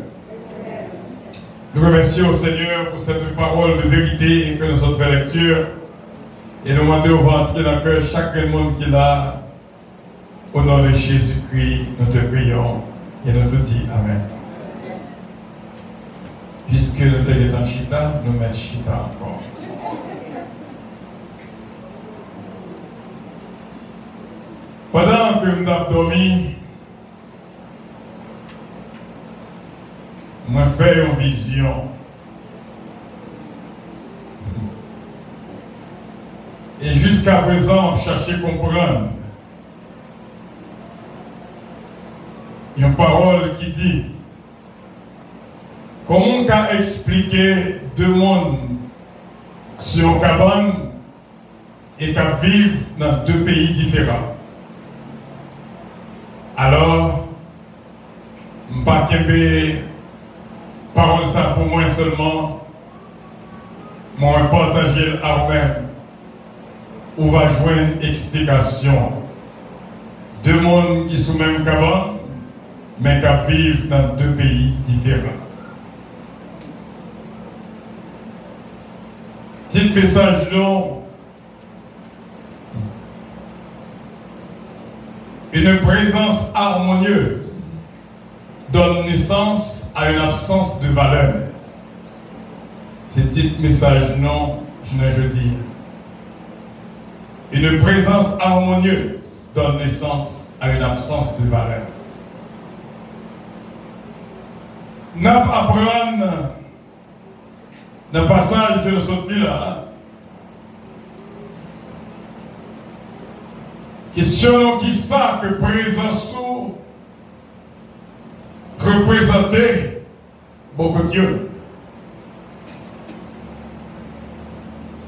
Nous remercions au Seigneur pour cette parole de vérité que nous avons fait lecture et nous demandons au ventre dans le cœur chaque monde qui l'a. Au nom de Jésus-Christ, nous te prions et nous te disons Amen. Puisque nous sommes en chita, nous mettons chita encore. Pendant que nous avons dormi, moi fait une vision. Et jusqu'à présent, chercher à comprendre. Il y a une parole qui dit, comment qu'a expliqué deux mondes sur une cabane et qu'à vivre dans deux pays différents. Alors, je ne vais pas parole ça pour moi seulement, moi partager à vous-même, où va joindre explication. Deux mondes qui sont même cabane, mais qui vivent dans deux pays différents. Petit message long. Une présence harmonieuse donne naissance à une absence de valeur. Ce petit message non, je ne dis. Une présence harmonieuse donne naissance à une absence de valeur. Nous apprenons dans le passage de notre vie là. Question qui ça que présence représentait beaucoup de Dieu.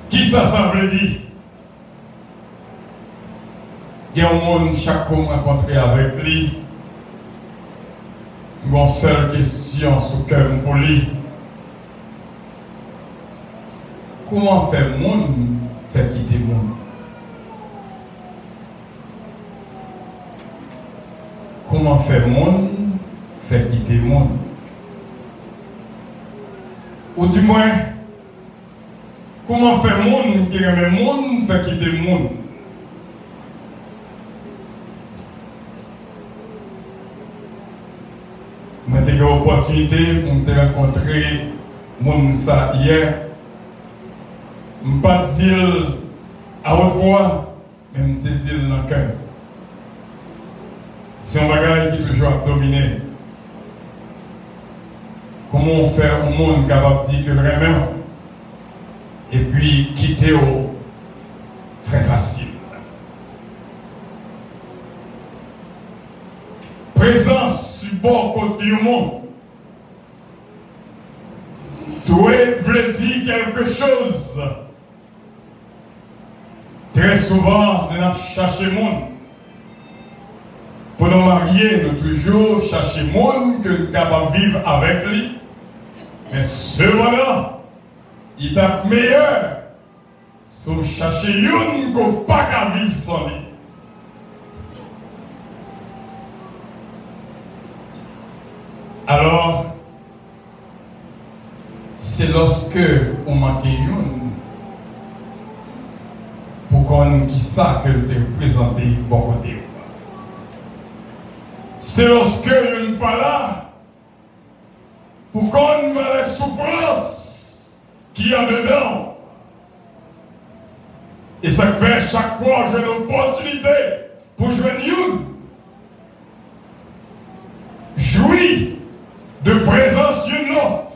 Qui ça veut dire? Il y a un monde chaque homme rencontré avec lui. Une seule question sur le cœur pour lui. Comment faire le monde faire quitter le monde? Comment faire le monde faire quitter le monde? Ou du moins, comment faire le monde qui aime le monde faire quitter le monde? J'ai eu l'opportunité de rencontrer monde ça hier. Je ne vais pas dire à haute voix, mais je vais dire dans le cœur. C'est un bagage qui est toujours dominé. Comment on fait un monde capable de dire que vraiment, et puis quitter très facile. Présence sur bord côté du monde doit dire quelque chose. Très souvent, nous avons cherché le monde. Pour nous marier, nous toujours chercher le monde que nous sommes capables de vivre avec lui. Mais cependant, il est meilleur si vous cherchez une qu'on ne peut pas vivre sans lui. Alors, c'est lorsque on manque une pour qu'on qui ça que te présenter bon côté. C'est lorsque il n'est pas là pour qu'on voit les souffrances qu'il y a dedans. Et ça fait chaque fois j'ai une opportunité pour jouer une. Jouir de présence d'une autre.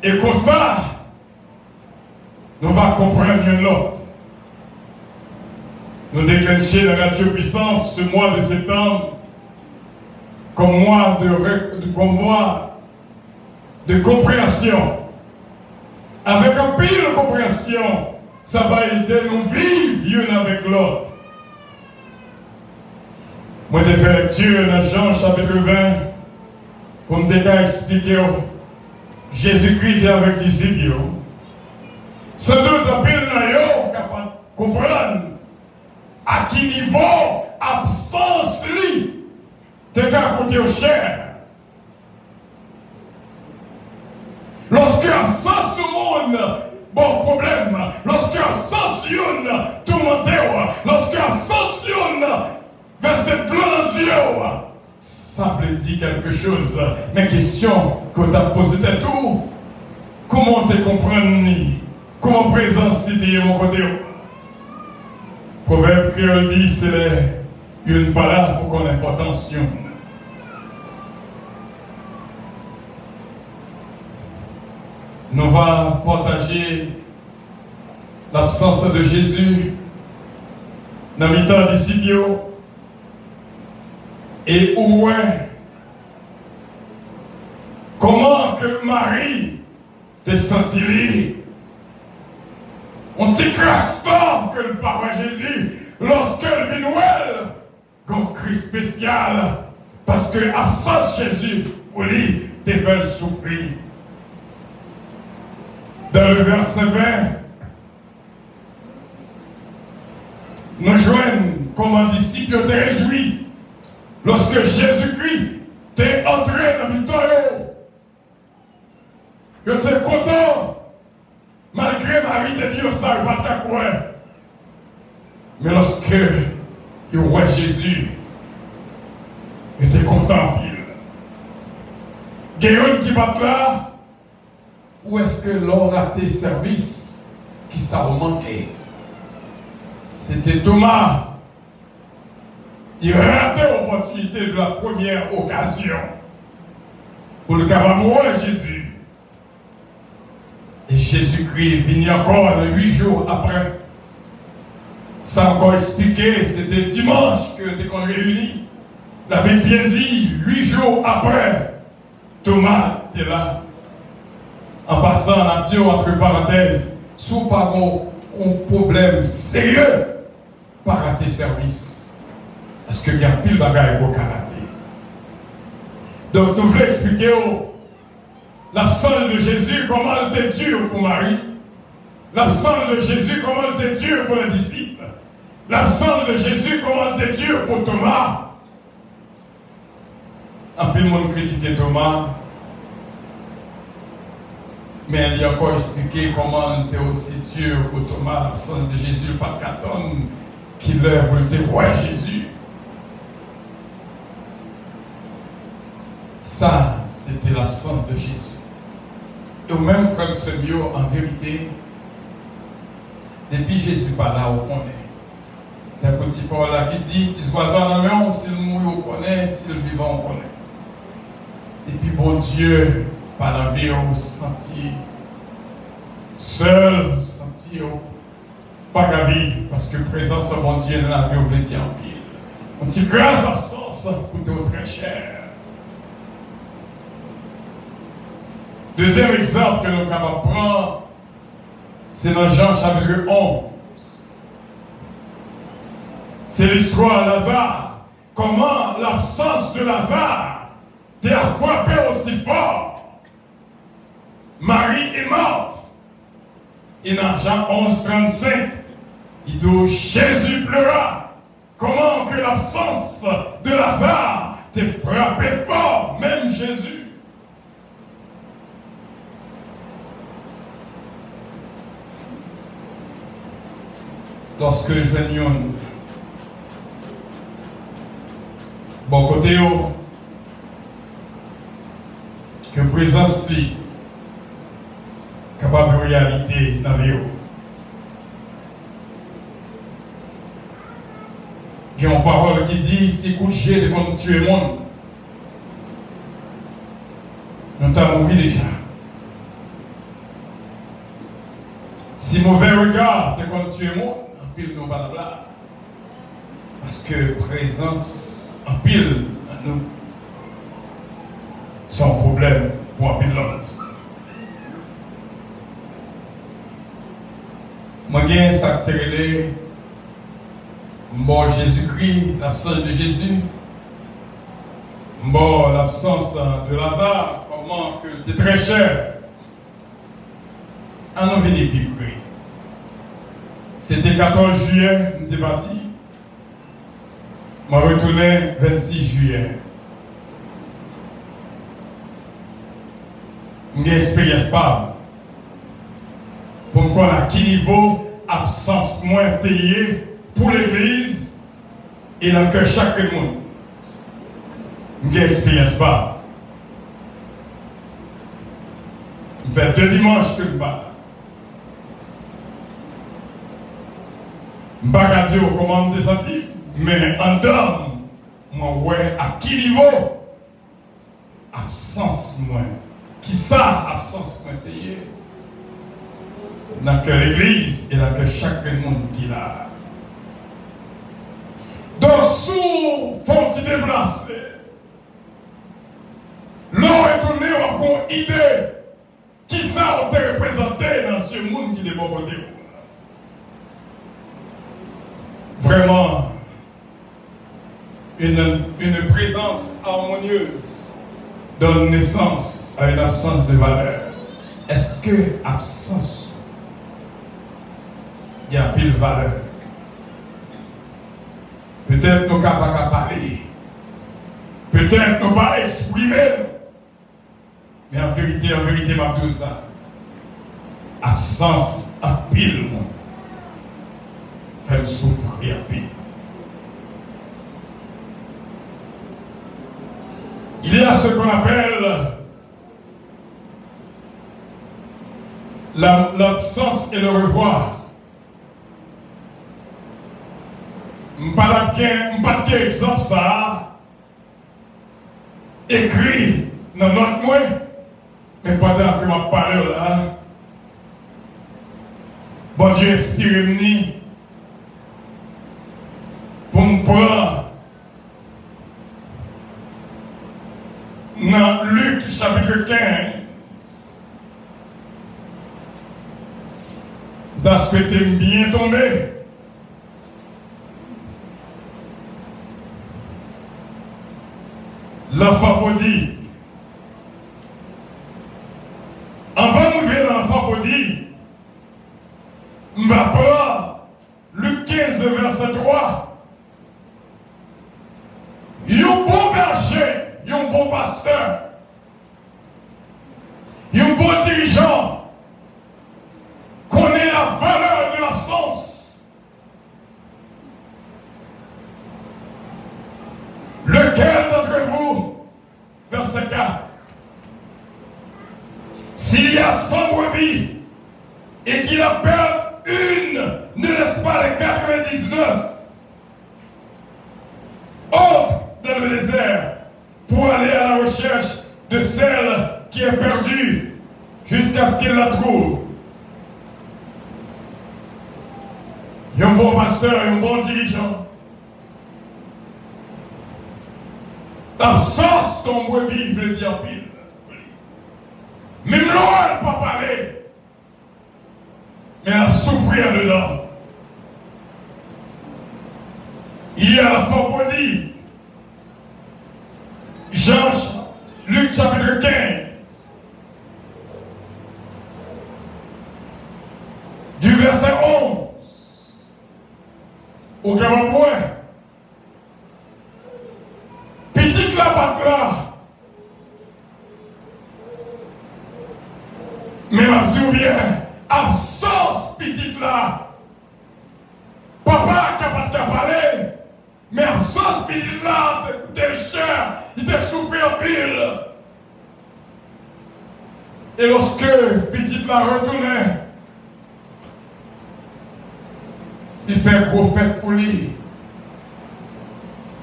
Et comme ça, nous allons comprendre une autre. Nous déclenchons la radio puissance ce mois de septembre comme mois de compréhension. Avec un pile de compréhension, ça va aider nous vivre l'une avec l'autre. Moi, j'ai fait lecture dans Jean chapitre 20 pour me expliquer Jésus-Christ était avec les disciples. Sans doute, un pile de capable de comprendre à qui niveau absence lui t'es à côté au cher. Lorsque absence au monde, bon problème. Lorsque absence une tourmenté, lorsque absence une verset blanc, ça veut dire quelque chose. Mais question que tu as posée c'est tout. Comment te comprendre? Comment présence c'était mon côté? Proverbe créole dit c'est une pas là pour qu'on ait attention. Nous allons partager l'absence de Jésus dans le temps disciples et où est comment que Marie te sentit on ne s'écrase pas que le papa Jésus lorsqu'elle vient Noël comme Christ spécial parce que absence Jésus pour lui te fait souffrir. Dans le verset 20, nous joignons comme un disciple te réjouit lorsque Jésus-Christ t'est entré dans le temps. Tu es content, malgré Marie te dit ça, il va t'accroire. Mais lorsque il voit Jésus, il était content pile. Guérin qui va là, où est-ce que l'on a tes services qui ça a manqué? C'était Thomas. Il ratait l'opportunité de la première occasion pour le cabanon à Jésus. Et Jésus-Christ venu encore 8 jours après. Ça encore expliqué, c'était dimanche que qu'on réunit. La Bible bien dit, 8 jours après, Thomas était là. En passant, on a dit entre parenthèses, sous pas un problème sérieux par rater service. Parce qu'il y a pile de bagages pour rater. Donc nous voulons expliquer l'absence de Jésus, comment elle était dure pour Marie. L'absence de Jésus, comment elle était dure pour les disciples. L'absence de Jésus, comment elle était dure pour Thomas. Un peu de monde critiquait Thomas. Mais elle a encore expliqué comment elle était aussi dur pour Thomas, l'absence de Jésus, pas 4 tonnes qui leur voulaient voir Jésus. Ça, c'était l'absence de Jésus. Et au même frère de ce mieux, en vérité, depuis Jésus pas là, on connaît. Il y a un petit Paul là qui dit, tu sois dans la main, s'il mouille, on connaît, s'il vivant, on connaît. Et puis bon Dieu, par la vie, on sentit seul, sentit pas la vie, parce que présence de mon Dieu dans la vie, on voulait dire en pile. On dit grâce absence, coûte très cher. Deuxième exemple que nous avons prendre, c'est dans Jean chapitre 11. C'est l'histoire de Lazare. Comment l'absence de Lazare t'a frappé aussi fort. Marie est morte. Et dans Jean 11:35, il dit Jésus pleura. Comment que l'absence de Lazare t'a frappé fort, même Jésus. Lorsque je viens bon côté que présence li capable de réalité dans la vie. Il y a une parole qui dit si coup de jet de quand tu es monde, nous t'avons mouru déjà. Si mauvais regard de quand tu es monde, en pile nous pas là. Parce que présence en pile à nous, c'est un problème pour un pile l'autre. Moi, j'ai ça que bon Jésus-Christ, l'absence de Jésus, bon l'absence de Lazare, comment que c'était très cher. À nous venir plus. C'était 14 juillet, nous étions partis. Je retourné 26 juillet. J'ai une expérience pas. Pour me connaître à quel niveau absence moins payée pour l'église et dans le cœur de chaque monde. J'ai une expérience pas. Je fais 2 dimanches que je parle. Je ne sais pas dire comment je me sens, mais en dehors, moi, ouais, à quel niveau absence moins. Qui ça, absence moins payée? Dans que l'église et dans que chaque monde qui l'a. Donc, sous font-ils déplacer, l'on est tourné en une idée qui ça on te représenté dans ce monde qui est bon côté. Vraiment, une présence harmonieuse donne naissance à une absence de valeur. Est-ce que absence, il y a pile valeur? Peut-être nous ne pouvons pas parler. Peut-être nous ne pouvons pas exprimer. Mais en vérité, ma tout ça. Absence à pile. Fait souffrir à pile. Il y a ce qu'on appelle l'absence et le revoir. Je ne vais pas de exemple ça écrit dans notre moi, mais pendant que je parle là, bon Dieu inspire-moi pour me prendre dans Luc chapitre 15, dans ce que tu es bien tombé. L'enfant prodigue. Avant de venir dans l'enfant prodigue, on va prendre Luc 15, verset 3. Il y a un bon berger, il y a un bon pasteur, il y a un bon dirigeant, connaît la valeur de l'absence. Lequel d'entre vous, verset 4, s'il y a 100 brebis et qu'il en perd une, ne laisse pas les 99 autres dans le désert pour aller à la recherche de celle qui est perdue jusqu'à ce qu'il la trouve. Il y a un bon pasteur et un bon dirigeant. L'absence ton brebis veut dire pile. Même l'on ne peut pas parler. Mais elle souffrir dedans. Il y a la fois pour dire, Luc chapitre 15, du verset 11 au 40 points. Petite la patte là. Mais ma dit bien, absence petite là. Papa capable de parler, mais absence petite là, t'es le cher, il t'a souffert en pile. Et lorsque petite là retournait, il fait un gros fait pour lui.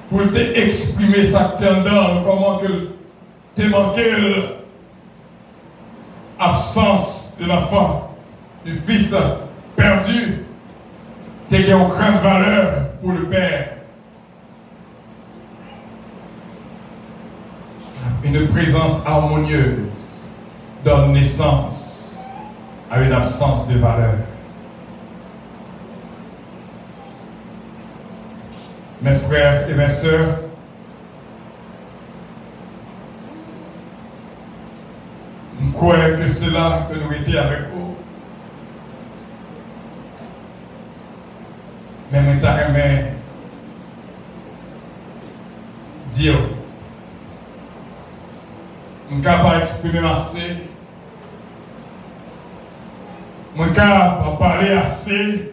Pour t'exprimer sa tendance, comment que t'es manqué l'absence de la femme, du fils perdu, t'es une grande valeur pour le père. Une présence harmonieuse donne naissance à une absence de valeur. Mes frères et mes sœurs, je crois que c'est là que nous étions avec vous. Mais je t'aimerais dire, je ne peux pas exprimer assez, je ne peux pas parler assez,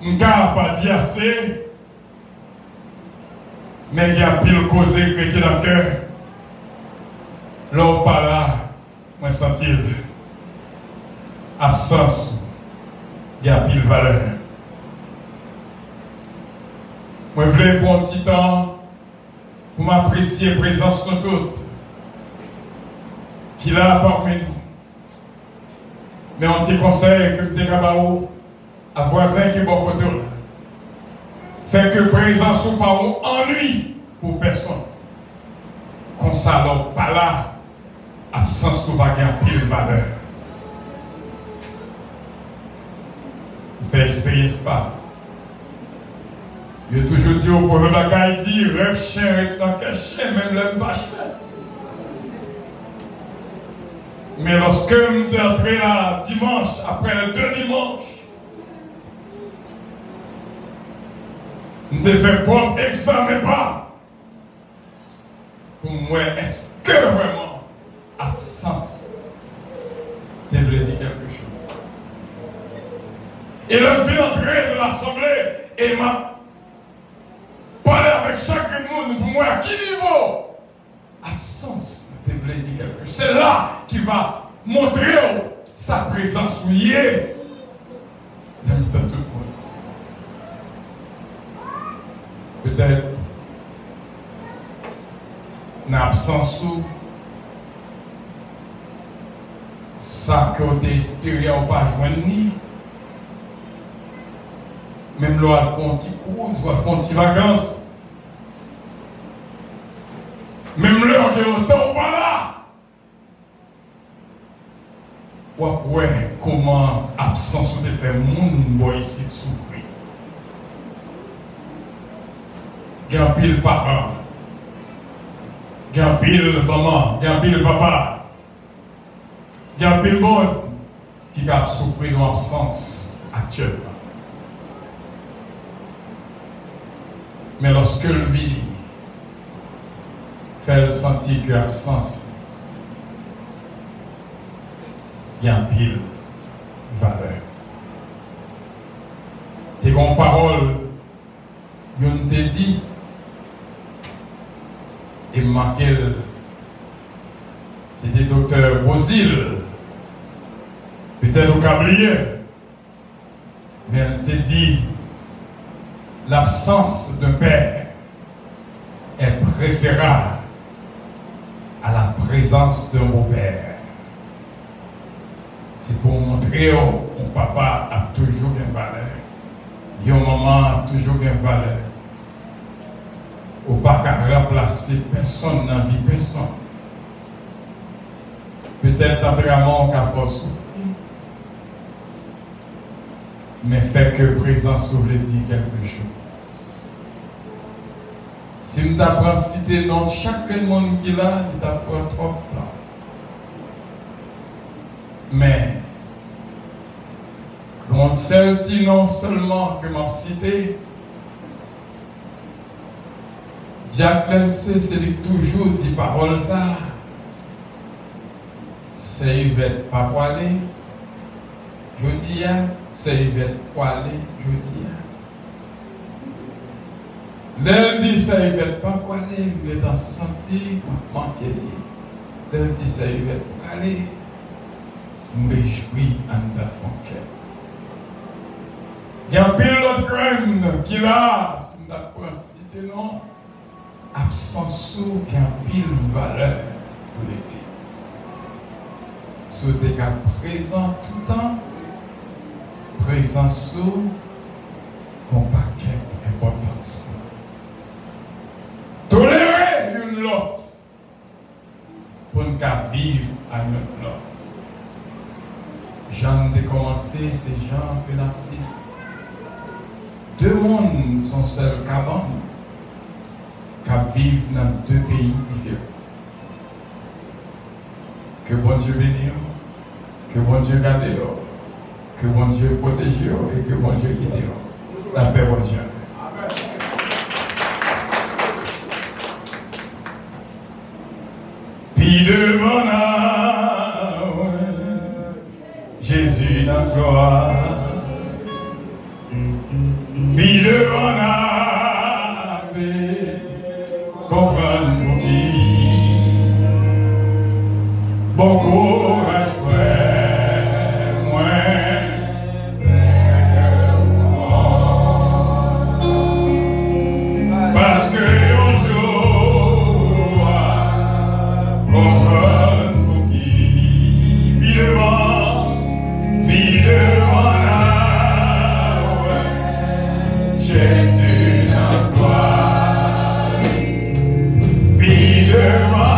je ne peux pas dire assez. Mais il y a pile causé qui était dans le cœur. L'homme par là, moi sentir absence, il y a pile valeur. Moi je voulais prendre un petit temps pour m'apprécier la présence de toutes qui est là parmi nous. Mais un petit conseil que des cabarets à voisins qui est bon côté. Fait que présence ou pas ennui pour personne. Comme ça, l'homme pas là, absence tout va gagner pile valeur. Fait expérience pas. Je toujours dit au proverbe de Haïti, rêve chien est tant que chien, même le pas chien. Mais lorsque je suis entré là dimanche, après les 2 dimanches, je fais propre examen pas. Pour moi, est-ce que vraiment absence te veut dire quelque chose? Et le fait entrer de l'assemblée et m'a parlé avec chaque monde pour moi à quel niveau? Absence te veut dire quelque chose. C'est là qui va montrer sa présence où il est. J'invite à tout le monde. Peut-être, en absence ou ça que tu espéré ou pas joindre ni. Même là, on fait un petit cruise, on fait un petit vacances. Même là, qui est autant pas là. Ouais, comment absence ou te fait moun ici de souffrir. Il y a un pile papa, il y a un pile maman, il y a un pile papa, il y a un pile monde qui a souffert d'une absence actuelle. Mais lorsque le vit, fait sentir que l'absence, il y a un pile valeur. Tes grandes paroles, yon te dit, et Maquel, c'était docteur Bozil, peut-être au Cablier, mais elle te dit, l'absence d'un père est préférable à la présence d'un beau-père. C'est pour montrer que mon papa a toujours une valeur, mon maman a toujours une valeur. Ou pas qu'à remplacer personne dans la vie, personne. Peut-être tempérament qu'à force, mais fait que présence veut dire quelque chose. Si je t'apprends à citer dans chaque monde qui là, il t'apprend trop de temps. Mais, quand seul dit non seulement que m'a cité, Jacques c'est toujours dit parole ça. C'est Yvette pas poilé. Je dis, c'est Yvette poilé. Je dis. L'elle dit, c'est Yvette pas poilé. Mais dans senti, manqué. L'elle dit, c'est Yvette poilé. Me réjouis en la fonquette. Il y a un pile d'autres graines qui là, si nous avons cité non, absence qui a un pile valeur pour l'église. Souhaitez qu'à présent tout le temps, présent sous, qu'on paquet importance. Tolérer une l'autre pour nous vivre à notre lot. Jean de commencer, c'est Jean que la vie. Deux mondes sont seuls cabanes qui vivent dans deux pays différents. Que bon Dieu bénisse, que bon Dieu garde, que bon Dieu protège et que bon Dieu guide. La paix, bon Dieu. Puis devant nous, Jésus dans la gloire. Puis devant nous, comprendre pour qui. Bon courage, frère, moi. Parce que un jour, comprendre pour qui. Puis devant nous, Jésus dans la gloire. Puis devant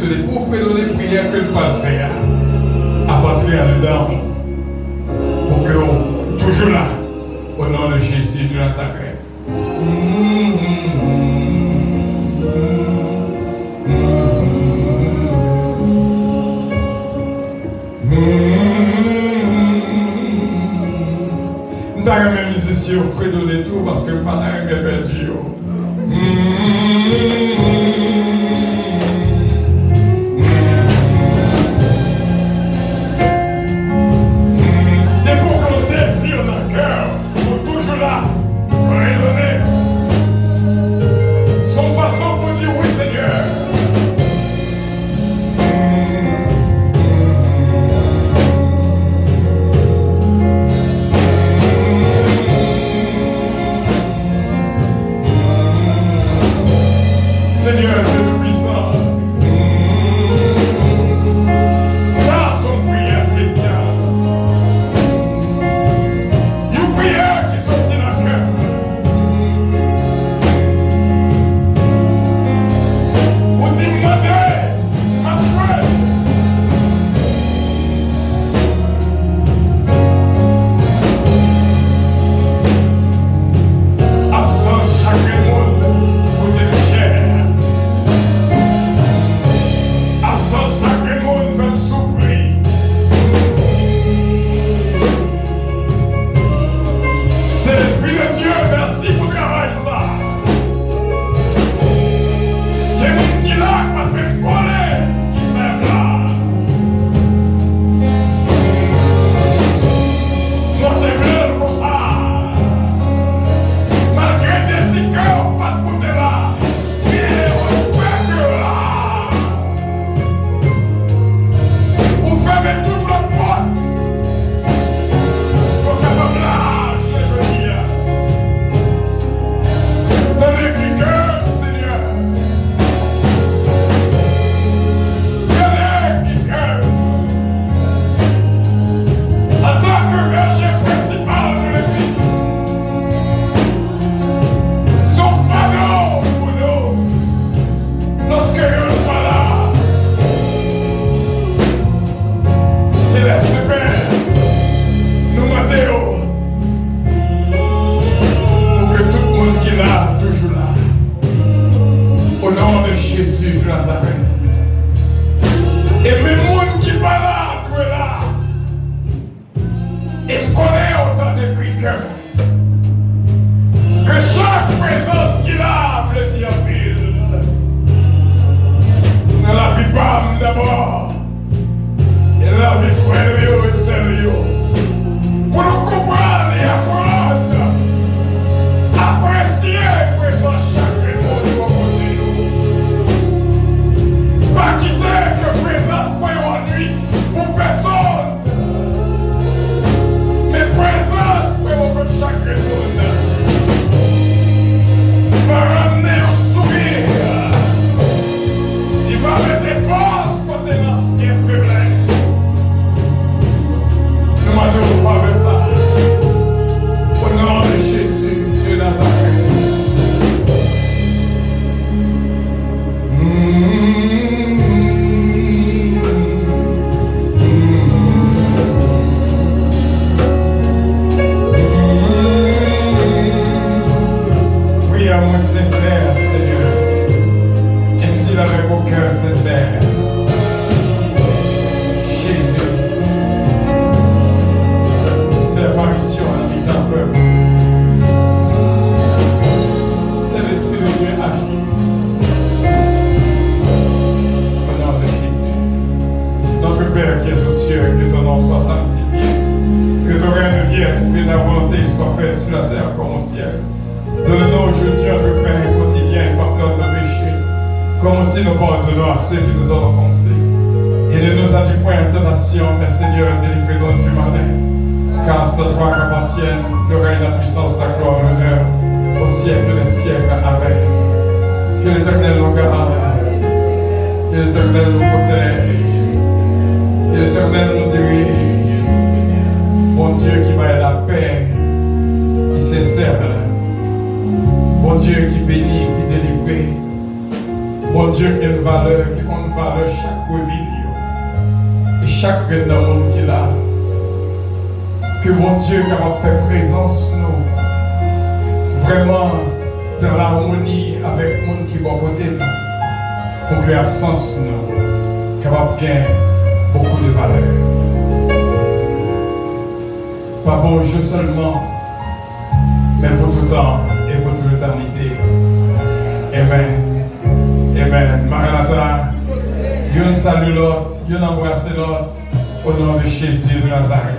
les pauvres frères de prières que nous pas faire. À partir en dedans. Pour que nous, toujours là, au nom de Jésus de Nazareth. Nous avons même mis ici au frais de tout parce que le pas de perdu. Bon Dieu, qui a une valeur, qui compte valeur chaque brebis et chaque grain dans le monde qui est là. Que mon Dieu capable de faire présence nous vraiment dans l'harmonie avec le monde qui va côté nous. Pour que l'absence nous capable de gagner beaucoup de valeur. Pas pour aujourd'hui seulement, mais pour tout temps et pour toute l'éternité. Amen. Amen. Maranatha, yon salue l'autre, yon embrasse l'autre, au nom de Jésus de Nazareth.